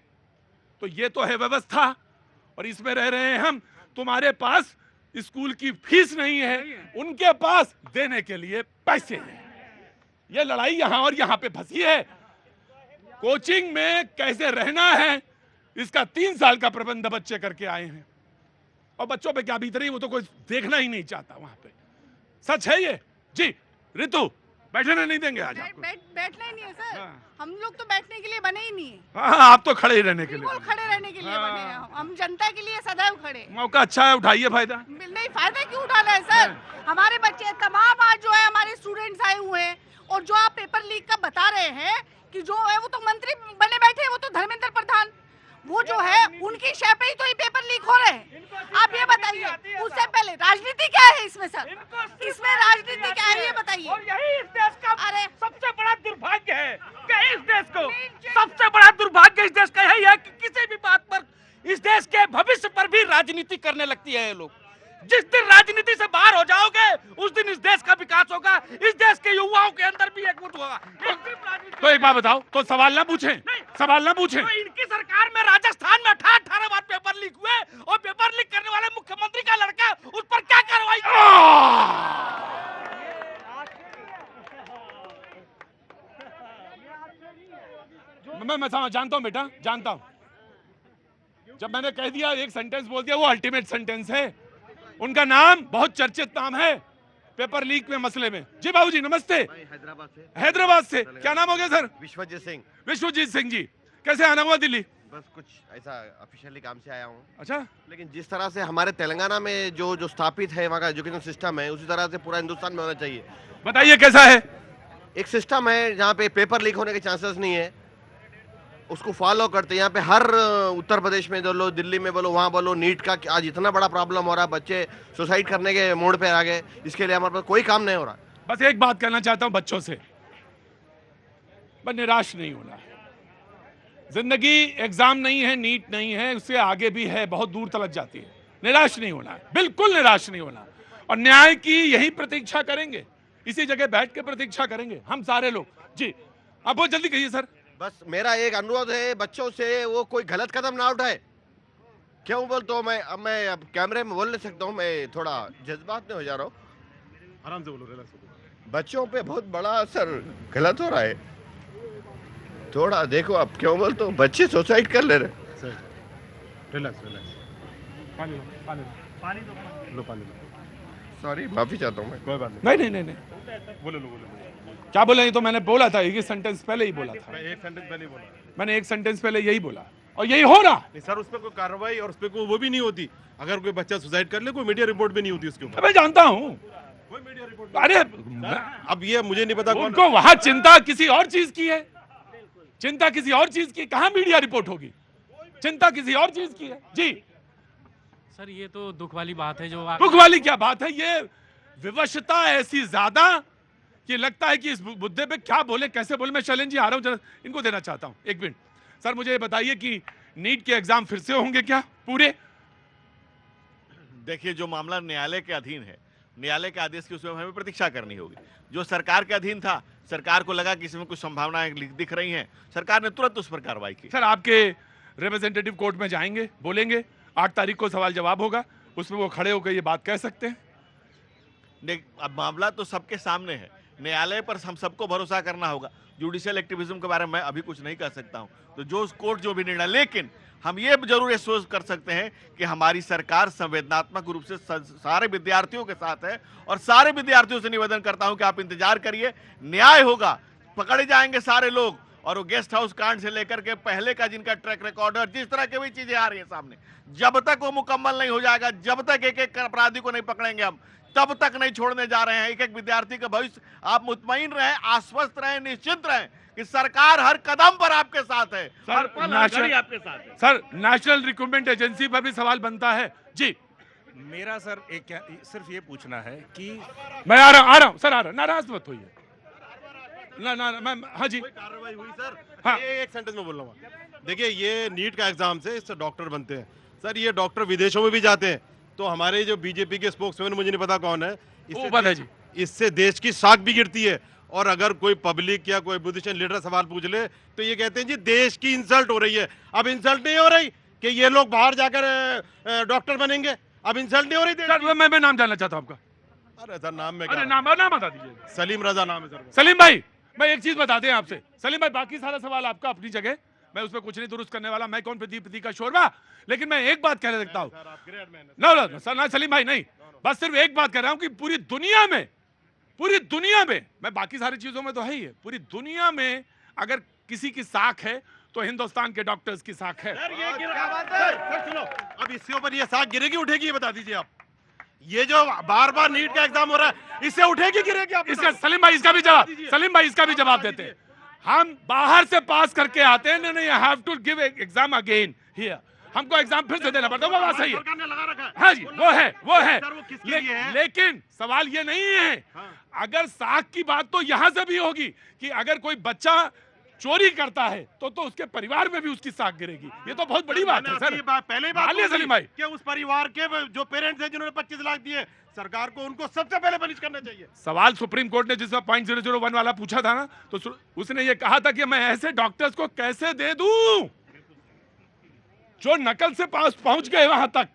S1: तो ये तो है व्यवस्था और इसमें रह रहे हैं हम। तुम्हारे पास स्कूल की फीस नहीं है, उनके पास देने के लिए पैसे हैं। ये लड़ाई यहां और यहां पे फंसी है। कोचिंग में कैसे रहना है इसका 3 साल का प्रबंध बच्चे करके आए हैं और बच्चों पे क्या बीत रही वो तो कोई देखना ही नहीं चाहता वहां पे। सच है ये जी। ऋतु, बैठने नहीं देंगे आज आपको।
S8: बैठना ही नहीं है सर। हम लोग तो बैठने के लिए बने ही नहीं है।
S1: हाँ, आप तो खड़े ही रहने के लिए।
S8: बिल्कुल खड़े रहने के लिए बने हैं। हम जनता के लिए सदैव खड़े।
S1: मौका अच्छा है, उठाइए फायदा।
S8: नहीं, फायदा क्यों उठाना है सर? हमारे बच्चे तमाम आज जो है हमारे स्टूडेंट्स आए हुए हैं और जो आप पेपर लीक का बता रहे हैं कि जो है वो तो मंत्री बने बैठे हैं, वो तो धर्मेंद्र प्रधान, वो जो है उनकी शय पे ही तो ये पेपर लीक हो रहे हैं। आप ये बताइए, उससे पहले राजनीति क्या है इसमें सर? इसमें राजनीति क्या है ये बताइए।
S11: और यही इस देश का
S8: अरे
S11: सबसे बड़ा दुर्भाग्य है कि इस देश को सबसे बड़ा दुर्भाग्य इस देश का यही है कि किसी भी बात पर इस देश के भविष्य पर भी राजनीति करने लगती है ये लोग। जिस दिन राजनीति से बाहर हो जाओगे उस दिन इस देश का विकास होगा, इस देश के युवाओं के अंदर भी एकजुट होगा।
S1: तो एक बात बताओ, तो सवाल ना पूछें, सवाल ना पूछें।
S11: तो इनकी सरकार में राजस्थान में 18 बार पेपर लीक हुए और पेपर लीक करने वाले मुख्यमंत्री का लड़का, उस पर क्या कार्रवाई?
S1: मैं जानता हूं बेटा, जानता हूं। जब मैंने कह दिया, एक सेंटेंस बोल दिया, वो अल्टीमेट सेंटेंस है। उनका नाम बहुत चर्चित नाम है पेपर लीक में मसले में। जी बाबूजी नमस्ते। हैदराबाद से क्या नाम हो गया सर?
S12: विश्वजीत सिंह।
S1: विश्वजीत सिंह जी, कैसे आना हुआ दिल्ली?
S12: बस कुछ ऐसा ऑफिशियली काम से आया हूँ।
S1: अच्छा।
S12: लेकिन जिस तरह से हमारे तेलंगाना में जो स्थापित है वहाँ का एजुकेशन सिस्टम है, उसी तरह से पूरा हिंदुस्तान में होना चाहिए।
S1: बताइए कैसा है?
S12: एक सिस्टम है जहाँ पे पेपर लीक होने के चांसेस नहीं है, उसको फॉलो करते। यहाँ पे हर उत्तर प्रदेश में बोलो, दिल्ली में बोलो, वहाँ बोलो, नीट का आज इतना बड़ा प्रॉब्लम हो रहा है, बच्चे सुसाइड करने के मोड़ पे आ गए। इसके लिए हमारे पास कोई काम नहीं हो रहा।
S1: बस एक बात कहना चाहता हूं बच्चों से, बस निराश नहीं होना। जिंदगी एग्जाम नहीं है, नीट नहीं है, उससे आगे भी है, बहुत दूर तलक जाती है। निराश नहीं होना है, बिल्कुल निराश नहीं होना। और न्याय की यही प्रतीक्षा करेंगे, इसी जगह बैठ के प्रतीक्षा करेंगे हम सारे लोग। जी आप बहुत जल्दी कहिए सर।
S12: बस मेरा एक अनुरोध है बच्चों से, वो कोई गलत कदम ना उठाए। क्यों बोलता हूँ मैं अब कैमरे में बोल नहीं सकता हूँ, मैं थोड़ा जज्बात में हो जा रहा हूँ।
S10: आराम से बोलो, रिलैक्स हो।
S12: बच्चों पे बहुत बड़ा असर गलत हो रहा है। थोड़ा देखो, आप क्यों बोलते हो, बच्चे सुसाइड कर ले रहे।
S10: Relax relax. पानी लो, पानी लो, पानी लो, पानी लो।
S12: सॉरी, माफी चाहता हूँ मैं।
S10: कोई बात नहीं।
S1: नहीं।
S10: बोलो लो, बोलो।
S1: क्या बोला? ये तो मैंने बोला था, एक सेंटेंस पहले ही बोला था।
S10: मैं एक सेंटेंस पहले ही बोला।
S1: मैंने एक सेंटेंस पहले यही बोला और यही हो रहा।
S10: नहीं सर, उस पर कोई कार्रवाई और उस पर कोई वो भी नहीं होती। अगर कोई बच्चा सुसाइड कर ले, कोई मीडिया रिपोर्ट भी नहीं होती उसके ऊपर।
S1: मैं जानता हूँ।
S10: कोई मीडिया रिपोर्ट।
S1: अरे
S10: अब ये मुझे नहीं पता
S1: उनको वहां चिंता किसी और चीज की है, चिंता किसी और चीज की। कहां मीडिया रिपोर्ट होगी? चिंता किसी और चीज की है। जी
S13: सर, ये तो दुख वाली बात है। जो
S1: दुख वाली क्या बात है? ये विवशता ऐसी ज्यादा कि लगता है कि इस मुद्दे पे क्या बोले, कैसे बोले। मैं चैलेंज जी आ रहा हूं, जरा इनको देना चाहता हूं। एक मिनट सर, मुझे ये बताइए कि नीट के एग्जाम फिर से होंगे क्या पूरे?
S9: देखिए, जो मामला न्यायालय के अधीन है, न्यायालय के आदेश की उसमें हमें प्रतीक्षा करनी होगी। जो सरकार के अधीन था, सरकार को लगा कि इसमें कुछ संभावनाएं दिख रही हैं, सरकार ने तुरंत उस पर कार्रवाई की।
S1: सर आपके रिप्रेजेंटेटिव कोर्ट में जाएंगे, बोलेंगे, 8 तारीख को सवाल जवाब होगा, उसमें वो खड़े होकर ये बात कह सकते हैं।
S9: अब मामला तो सबके सामने है, न्यायालय पर हम सबको भरोसा करना होगा। जुडिशियल एक्टिविज्म के बारे में मैं अभी कुछ नहीं कह सकता हूं, तो जो कोर्ट जो भी निर्णय, लेकिन हम ये जरूर सोच कर सकते हैं कि हमारी सरकार संवेदनात्मक रूप से सारे विद्यार्थियों के साथ है और सारे विद्यार्थियों से निवेदन करता हूं कि आप इंतजार करिए, न्याय होगा, पकड़े जाएंगे सारे लोग। और वो गेस्ट हाउस कांड से लेकर के पहले का जिनका ट्रैक रिकॉर्ड है, जिस तरह की भी चीजें आ रही है सामने, जब तक वो मुकम्मल नहीं हो जाएगा, जब तक एक एक अपराधी को नहीं पकड़ेंगे हम, तब तक नहीं छोड़ने जा रहे हैं। एक एक विद्यार्थी का भविष्य, आप मुतमईन रहें, आश्वस्त रहें, निश्चिंत रहें कि सरकार हर कदम पर आपके साथ है, हर पल हर घड़ी आपके साथ है।
S1: सर, नेशनल रिक्रूटमेंट एजेंसी पर भी सवाल बनता है जी।
S4: मेरा सर सिर्फ ये पूछना है कि
S1: मैं आ रहा हूं सर, आ रहा, नाराज मत होइए ना, मैं, हाँ जी,
S10: कार्रवाई हुई सर।
S1: हाँ।
S10: एक सेंटेंस में बोल रहा हूँ। देखिए, ये नीट का एग्जाम से इससे डॉक्टर बनते हैं सर। ये डॉक्टर विदेशों में भी जाते हैं। तो हमारे जो बीजेपी के स्पोक्समैन, मुझे नहीं पता कौन है, इससे देश की साख भी गिरती है। और अगर कोई पब्लिक या कोई पोजीशन लीडर सवाल पूछ ले तो ये कहते हैं जी देश की इंसल्ट हो रही है। अब इंसल्ट नहीं हो रही कि ये लोग बाहर जाकर डॉक्टर बनेंगे? अब इंसल्ट नहीं हो रही?
S1: सर, मैं नाम जानना चाहता हूं आपका।
S10: अरे सर, नाम में
S1: अरे नाम बता दीजिए।
S10: सलीम रजा नाम है सर।
S1: सलीम भाई, मैं एक चीज बताते हैं आपसे। सलीम भाई, बाकी सारा सवाल आपका अपनी जगह, मैं उसमें कुछ नहीं दुरुस्त करने वाला। मैं कौन प्रदीप का शोरबा, लेकिन मैं एक बात कह सकता हूँ। नो सर, ना सलीम भाई नहीं, बस सिर्फ एक बात कह रहा हूँ कि पूरी दुनिया में, मैं बाकी सारी चीजों में तो है ही है, पूरी दुनिया में अगर किसी की साख है तो हिंदुस्तान के डॉक्टर्स की साख है।
S10: सर सुनो, अब इसके ऊपर ये साख गिरेगी उठेगी, ये बता दीजिए आप। ये जो बार बार नीट का एग्जाम हो रहा है, इससे उठेगी गिरेगी? आप
S1: इसका सलीम भाई इसका भी जवाब देते हैं। हम बाहर से पास करके आते हैं, नहीं, have to give exam again here, हमको एग्जाम फिर से देना पड़ता है। वो बात सही है, हाँ जी, वो है। लेकिन सवाल ये नहीं है, अगर साख की बात तो यहां से भी होगी कि अगर कोई बच्चा चोरी करता है तो उसके परिवार में भी उसकी साख गिरेगी। ये तो बहुत बड़ी बात है सर।
S10: पहले ही बात
S1: सलीम भाई
S10: कि उस परिवार के जो पेरेंट्स हैं जिन्होंने 25 लाख दिए, सरकार को उनको सबसे पहले पनिश करना चाहिए।
S1: सवाल सुप्रीम कोर्ट ने जिसमें 0.001 वाला पूछा था ना, तो उसने ये कहा था कि मैं ऐसे डॉक्टर्स को कैसे दे दूं जो नकल से पास पहुंच गए वहां तक।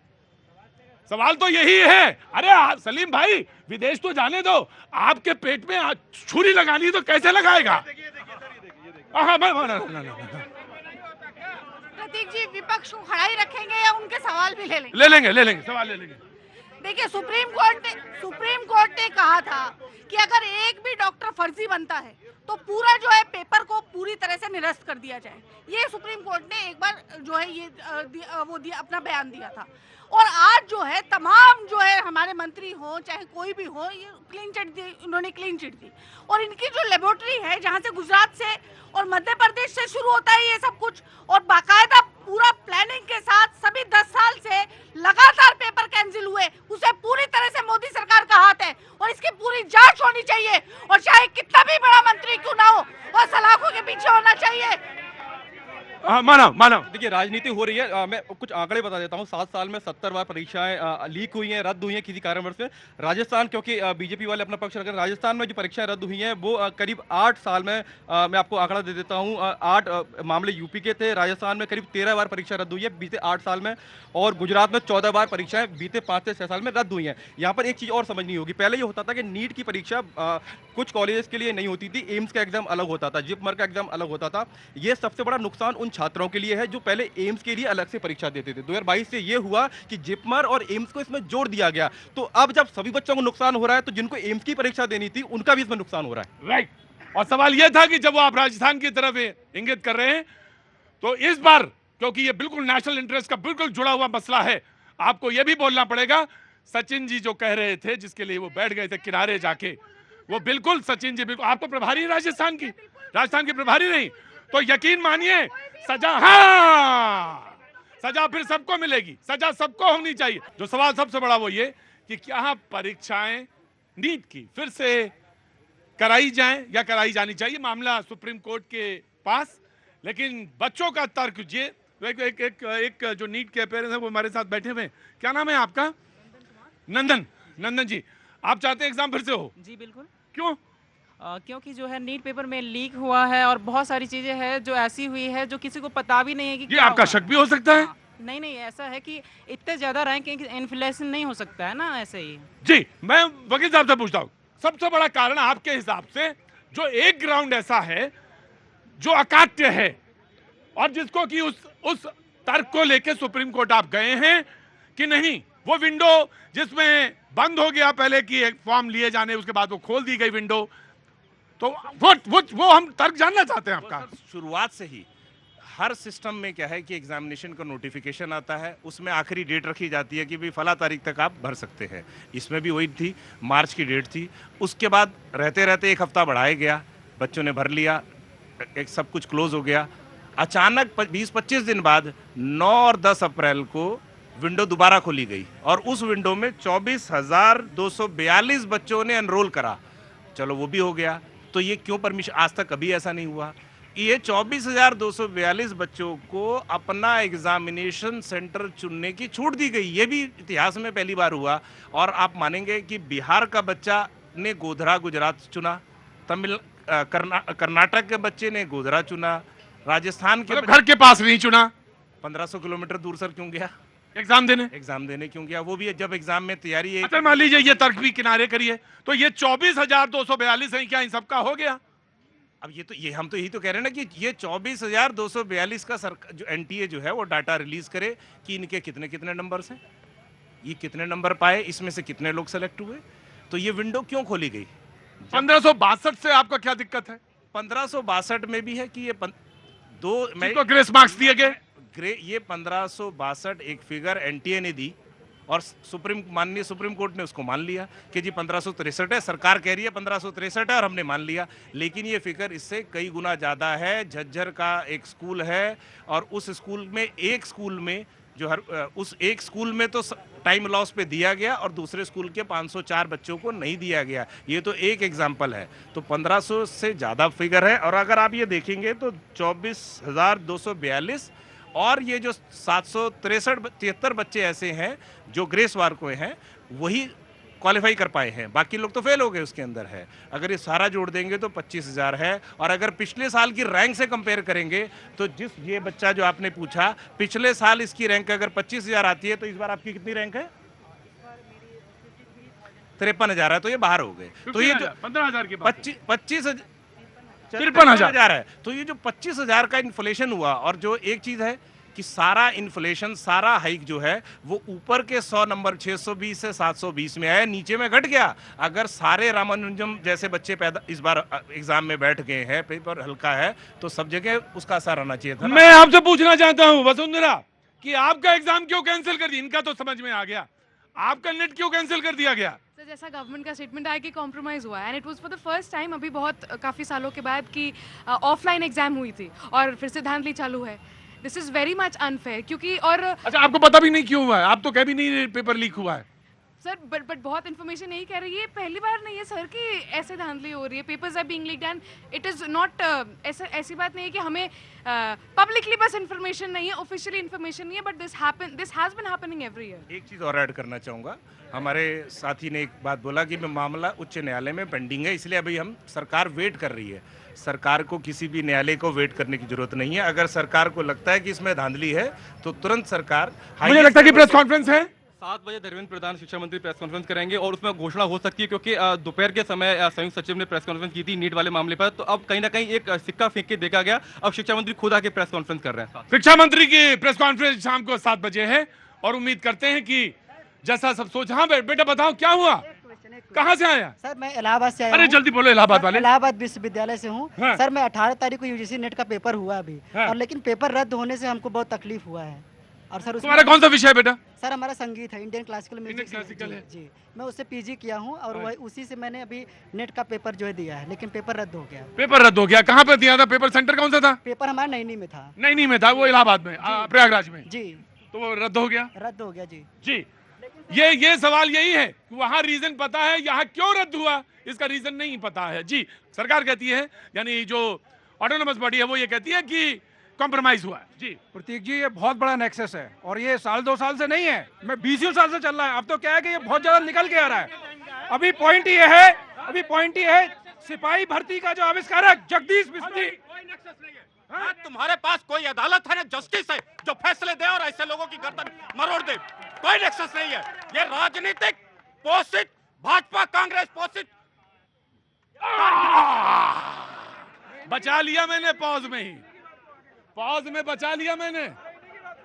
S1: सवाल तो यही है। अरे सलीम भाई, विदेश तो जाने दो, आपके पेट में छुरी लगानी तो कैसे लगाएगा?
S8: प्रतीक जी, विपक्ष को खड़ा ही रखेंगे या उनके सवाल भी ले लेंगे?
S1: ले लेंगे सवाल ले लेंगे।
S8: देखिए, सुप्रीम कोर्ट ने कहा था कि अगर एक भी डॉक्टर फर्जी बनता है तो पूरा जो है पेपर को पूरी तरह से निरस्त कर दिया जाए। ये सुप्रीम कोर्ट ने एक बार जो है ये अपना बयान दिया था। और आज जो है तमाम जो है हमारे मंत्री हो चाहे कोई भी हो, ये क्लीन चिट दी, उन्होंने क्लीन चिट दी। और इनकी जो लेबोरेटरी है, जहाँ से गुजरात से और मध्य प्रदेश से शुरू होता है ये सब कुछ, और बाकायदा पूरा प्लानिंग के साथ सभी 10 साल से लगातार पेपर कैंसिल हुए, उसे पूरी तरह से मोदी सरकार का हाथ है और इसकी पूरी जांच होनी चाहिए। और चाहे कितना भी बड़ा मंत्री क्यों ना हो, वह सलाखों के पीछे होना चाहिए।
S1: माना।
S5: देखिए, राजनीति हो रही है। मैं कुछ आंकड़े बता देता हूँ। 7 साल में 70 बार परीक्षाएं लीक हुई हैं, रद्द हुई हैं किसी कारणवश से। राजस्थान, क्योंकि बीजेपी वाले अपना पक्ष रख, राजस्थान में जो परीक्षाएं रद्द हुई हैं वो करीब 8 साल में, मैं आपको आंकड़ा दे देता हूँ, 8 मामले यूपी के थे। राजस्थान में करीब 13 बार परीक्षा रद्द हुई है बीते 8 साल में, और गुजरात में 14 बार परीक्षाएं बीते 5 से 6 साल में रद्द हुई हैं। यहाँ पर एक चीज़ और समझनी होगी। पहले ये होता था कि नीट की परीक्षा कुछ कॉलेजेस के लिए नहीं होती थी, एम्स का एग्जाम अलग होता था, जिपमर का एग्जाम अलग होता था। ये सबसे बड़ा नुकसान उन छात्रों के लिए है जो पहले एम्स के लिए अलग से परीक्षा देते थे। 2022 से ये हुआ कि जिपमर और एम्स को इसमें जोड़ दिया गया। तो अब जब सभी बच्चों को नुकसान हो रहा है तो जिनको एम्स की परीक्षा देनी थी उनका भी इसमें नुकसान हो रहा है।
S1: राइट। और सवाल यह था कि जब वो आप राजस्थान की तरफ इंगित कर रहे हैं, तो इस बार क्योंकि ये बिल्कुल नेशनल इंटरेस्ट का बिल्कुल जुड़ा हुआ मसला है, आपको यह भी बोलना पड़ेगा। सचिन जी जो कह रहे थे, जिसके लिए वो बैठ गए थे किनारे जाके, वो बिल्कुल सचिन जी बिल्कुल, आप तो प्रभारी है राजस्थान की प्रभारी नहीं, तो यकीन मानिए सजा, हाँ, सजा फिर सबको मिलेगी, सजा सबको होनी चाहिए। जो सवाल सबसे बड़ा वो ये कि क्या परीक्षाएं नीट की फिर से कराई जाएं या कराई जानी चाहिए, मामला सुप्रीम कोर्ट के पास। लेकिन बच्चों का तर्क ये, एक जो नीट के पेरेंट्स हैं वो हमारे साथ बैठे हुए हैं। क्या नाम है आपका? नंदन जी, आप चाहते हैं एग्जाम फिर से हो?
S14: जी बिल्कुल।
S1: क्यों?
S14: क्योंकि जो है नीट पेपर में लीक हुआ है और बहुत सारी चीजें हैं जो ऐसी हुई है जो किसी को पता भी नहीं है कि
S1: ये आपका शक भी हो सकता है।
S14: नहीं, ऐसा है कि इतने ज्यादा रैंकिंग इन्फ्लेशन नहीं हो सकता है ना, ऐसे ही।
S1: जी, मैं वकील साहब से पूछता हूँ, सबसे बड़ा कारण आपके हिसाब से जो एक ग्राउंड ऐसा है जो अकाट्य है और जिसको कि उस तर्क को लेके सुप्रीम कोर्ट आप गए हैं कि नहीं, वो विंडो जिसमें बंद हो गया पहले की एक फॉर्म लिए जाने, उसके बाद वो खोल दी गई विंडो, तो वो हम तर्क जानना चाहते हैं आपका।
S4: शुरुआत से ही हर सिस्टम में क्या है कि एग्जामिनेशन का नोटिफिकेशन आता है, उसमें आखिरी डेट रखी जाती है कि भाई फला तारीख तक आप भर सकते हैं। इसमें भी वही थी, मार्च की डेट थी। उसके बाद रहते रहते एक हफ्ता बढ़ाया गया, बच्चों ने भर लिया, एक सब कुछ क्लोज हो गया। अचानक 20-25 दिन बाद 9 और 10 अप्रैल को विंडो दोबारा खोली गई और उस विंडो में 24,242 बच्चों ने एनरोल करा। चलो वो भी हो गया, तो ये क्यों परमिशन, आज तक कभी ऐसा नहीं हुआ। ये 24,242 बच्चों को अपना एग्जामिनेशन सेंटर चुनने की छूट दी गई। ये भी इतिहास में पहली बार हुआ। और आप मानेंगे कि बिहार का बच्चा ने गोधरा गुजरात चुना, कर्नाटक के बच्चे ने गोधरा चुना, राजस्थान के
S1: घर के पास नहीं चुना,
S4: 1500 किलोमीटर दूर सर क्यों गया
S1: एग्जाम देने
S4: क्यों गया? वो भी जब एग्जाम में तैयारी है।
S1: अच्छा मान लीजिए ये तर्क भी किनारे करिए, तो ये 24,242 है, क्या इन सबका हो गया?
S4: अब ये हम तो यही तो कह रहे हैं ना कि ये 24,242 का जो एनटीए जो है वो डाटा रिलीज करे कि इनके कितने कितने नंबर्स हैं, ये कितने नंबर पाए, इसमें से कितने लोग सेलेक्ट हुए। तो ये विंडो क्यों खोली गई?
S1: 1562 से आपका क्या दिक्कत है?
S4: 1562 में भी है कि ये
S1: ग्रेस मार्क्स दिए गए।
S4: ये 1562 एक फिगर एनटीए ने दी और माननीय सुप्रीम कोर्ट ने उसको मान लिया कि जी 1563 है। सरकार कह रही है 1563 है और हमने मान लिया, लेकिन ये फिगर इससे कई गुना ज़्यादा है। झज्जर का एक स्कूल है और उस स्कूल में उस एक स्कूल में तो टाइम लॉस पे दिया गया और दूसरे स्कूल के 504 बच्चों को नहीं दिया गया। ये तो एक एग्जाम्पल है। तो 1500 से ज़्यादा फिगर है। और अगर आप ये देखेंगे तो 24,242 और ये जो 773 बच्चे ऐसे हैं जो ग्रेस मार्क हुए हैं वही क्वालिफाई कर पाए हैं, बाकी लोग तो फेल हो गए उसके अंदर है। अगर ये सारा जोड़ देंगे तो 25,000 है। और अगर पिछले साल की रैंक से कंपेयर करेंगे तो ये बच्चा जो आपने पूछा, पिछले साल इसकी रैंक अगर 25,000 आती है तो इस बार आपकी कितनी रैंक है? 53,000 है, तो ये बाहर हो गए। तो ये जो
S1: 15,000 के
S4: 53,000 है, तो ये जो 25,000 का इन्फ्लेशन हुआ और जो एक चीज है कि सारा इन्फ्लेशन, सारा हाइक जो है वो ऊपर के 100 नंबर 620 से 720 में आया, नीचे में घट गया। अगर सारे रामानुजम जैसे बच्चे पैदा इस बार एग्जाम में बैठ गए हैं, पेपर हल्का है, तो सब जगह उसका असर आना चाहिए था।
S1: मैं आपसे पूछना चाहता हूं वसुंधरा कि आपका एग्जाम क्यों कैंसिल कर दिया? इनका तो समझ में आ गया, आपका नेट क्यों कैंसिल कर दिया गया?
S3: सर जैसा गवर्नमेंट का स्टेटमेंट आया कि कॉम्प्रोमाइज हुआ and it was for the first time अभी बहुत काफ़ी सालों के बाद कि ऑफलाइन एग्जाम हुई थी और फिर से धांधली चालू है। This is very much unfair क्योंकि और
S1: अच्छा आपको पता भी नहीं क्यों हुआ है? आप तो कह भी नहीं पेपर लीक हुआ है।
S3: सर बट बहुत इन्फॉर्मेशन यही कह रही है, पहली बार नहीं है सर कि ऐसे धांधली हो रही है। Papers are being leaked and it is not ऐसी बात नहीं है कि हमें पब्लिकली बस इन्फॉर्मेशन नहीं है, ऑफिशियली इन्फॉर्मेशन नहीं है, but this has been happening every year.
S4: एक चीज़ और ऐड करना चाहूँगा, हमारे साथी ने एक बात बोला कि मामला उच्च न्यायालय में पेंडिंग है, इसलिए अभी हम सरकार वेट कर रही है। सरकार को किसी भी न्यायालय को वेट करने की जरूरत नहीं है। अगर सरकार को लगता है कि इसमें धांधली है तो तुरंत सरकार,
S1: मुझे लगता है कि प्रेस कॉन्फ्रेंस है
S5: 7 बजे धर्मेंद्र प्रधान शिक्षा मंत्री प्रेस कॉन्फ्रेंस करेंगे और उसमें घोषणा हो सकती है, क्योंकि दोपहर के समय संयुक्त सचिव ने प्रेस कॉन्फ्रेंस की थी नीट वाले मामले पर। तो अब कहीं ना कहीं एक सिक्का फेंक के देखा गया, अब शिक्षा मंत्री खुद आके प्रेस कॉन्फ्रेंस कर रहे हैं।
S1: शिक्षा मंत्री की प्रेस कॉन्फ्रेंस शाम को 7 बजे है और उम्मीद करते हैं कि जैसा सब सोच। हाँ बेटा बताओ क्या हुआ, कहाँ से आया?
S15: सर मैं इलाहाबाद से आया।
S1: अरे जल्दी बोलो, इलाहाबाद वाले।
S15: इलाहाबाद विश्वविद्यालय से हूँ।
S1: हाँ।
S15: सर मैं 18 तारीख को यूजीसी नेट का पेपर हुआ अभी।
S1: हाँ।
S15: और लेकिन पेपर रद्द होने से हमको बहुत तकलीफ हुआ है। और सर
S1: तुम्हारा कौन सा विषय है बेटा?
S15: सर हमारा संगीत है, इंडियन क्लासिकल म्यूजिक।
S1: क्लासिकल है
S15: जी मैं उससे पीजी किया हूँ और वही उसी से मैंने अभी नेट का पेपर जो है दिया है, लेकिन पेपर रद्द हो गया।
S1: पेपर रद्द हो गया? कहाँ पे दिया था पेपर? सेंटर कौन सा था?
S15: पेपर हमारा नैनी में था।
S1: नैनी में था, वो इलाहाबाद में, प्रयागराज में।
S15: जी
S1: तो वो रद्द हो गया?
S15: रद्द हो गया जी।
S1: जी ये सवाल यही है, वहाँ रीजन पता है, यहाँ क्यों रद्द हुआ इसका रीजन नहीं पता है। जी सरकार कहती है, यानी जो ऑटोनोमस बॉडी है वो ये कहती है कि कॉम्प्रोमाइज हुआ है। जी
S6: प्रतीक जी ये बहुत बड़ा नेक्सस है और ये साल 2 साल से नहीं है, मैं 20 साल से चल रहा है। अब तो क्या है कि ये बहुत ज्यादा निकल के आ रहा है। अभी पॉइंट ये है सिपाही भर्ती का जो आविष्कारक जगदीश बिस्मिल,
S11: हाँ, तुम्हारे पास कोई अदालत है ना, जस्टिस है जो फैसले दे और ऐसे लोगों की गर्दन मरोड़ दे? कोई नेक्सस नहीं है। ये राजनीतिक पोषित, भाजपा कांग्रेस पोषित।
S1: बचा लिया मैंने, पॉज में बचा लिया मैंने।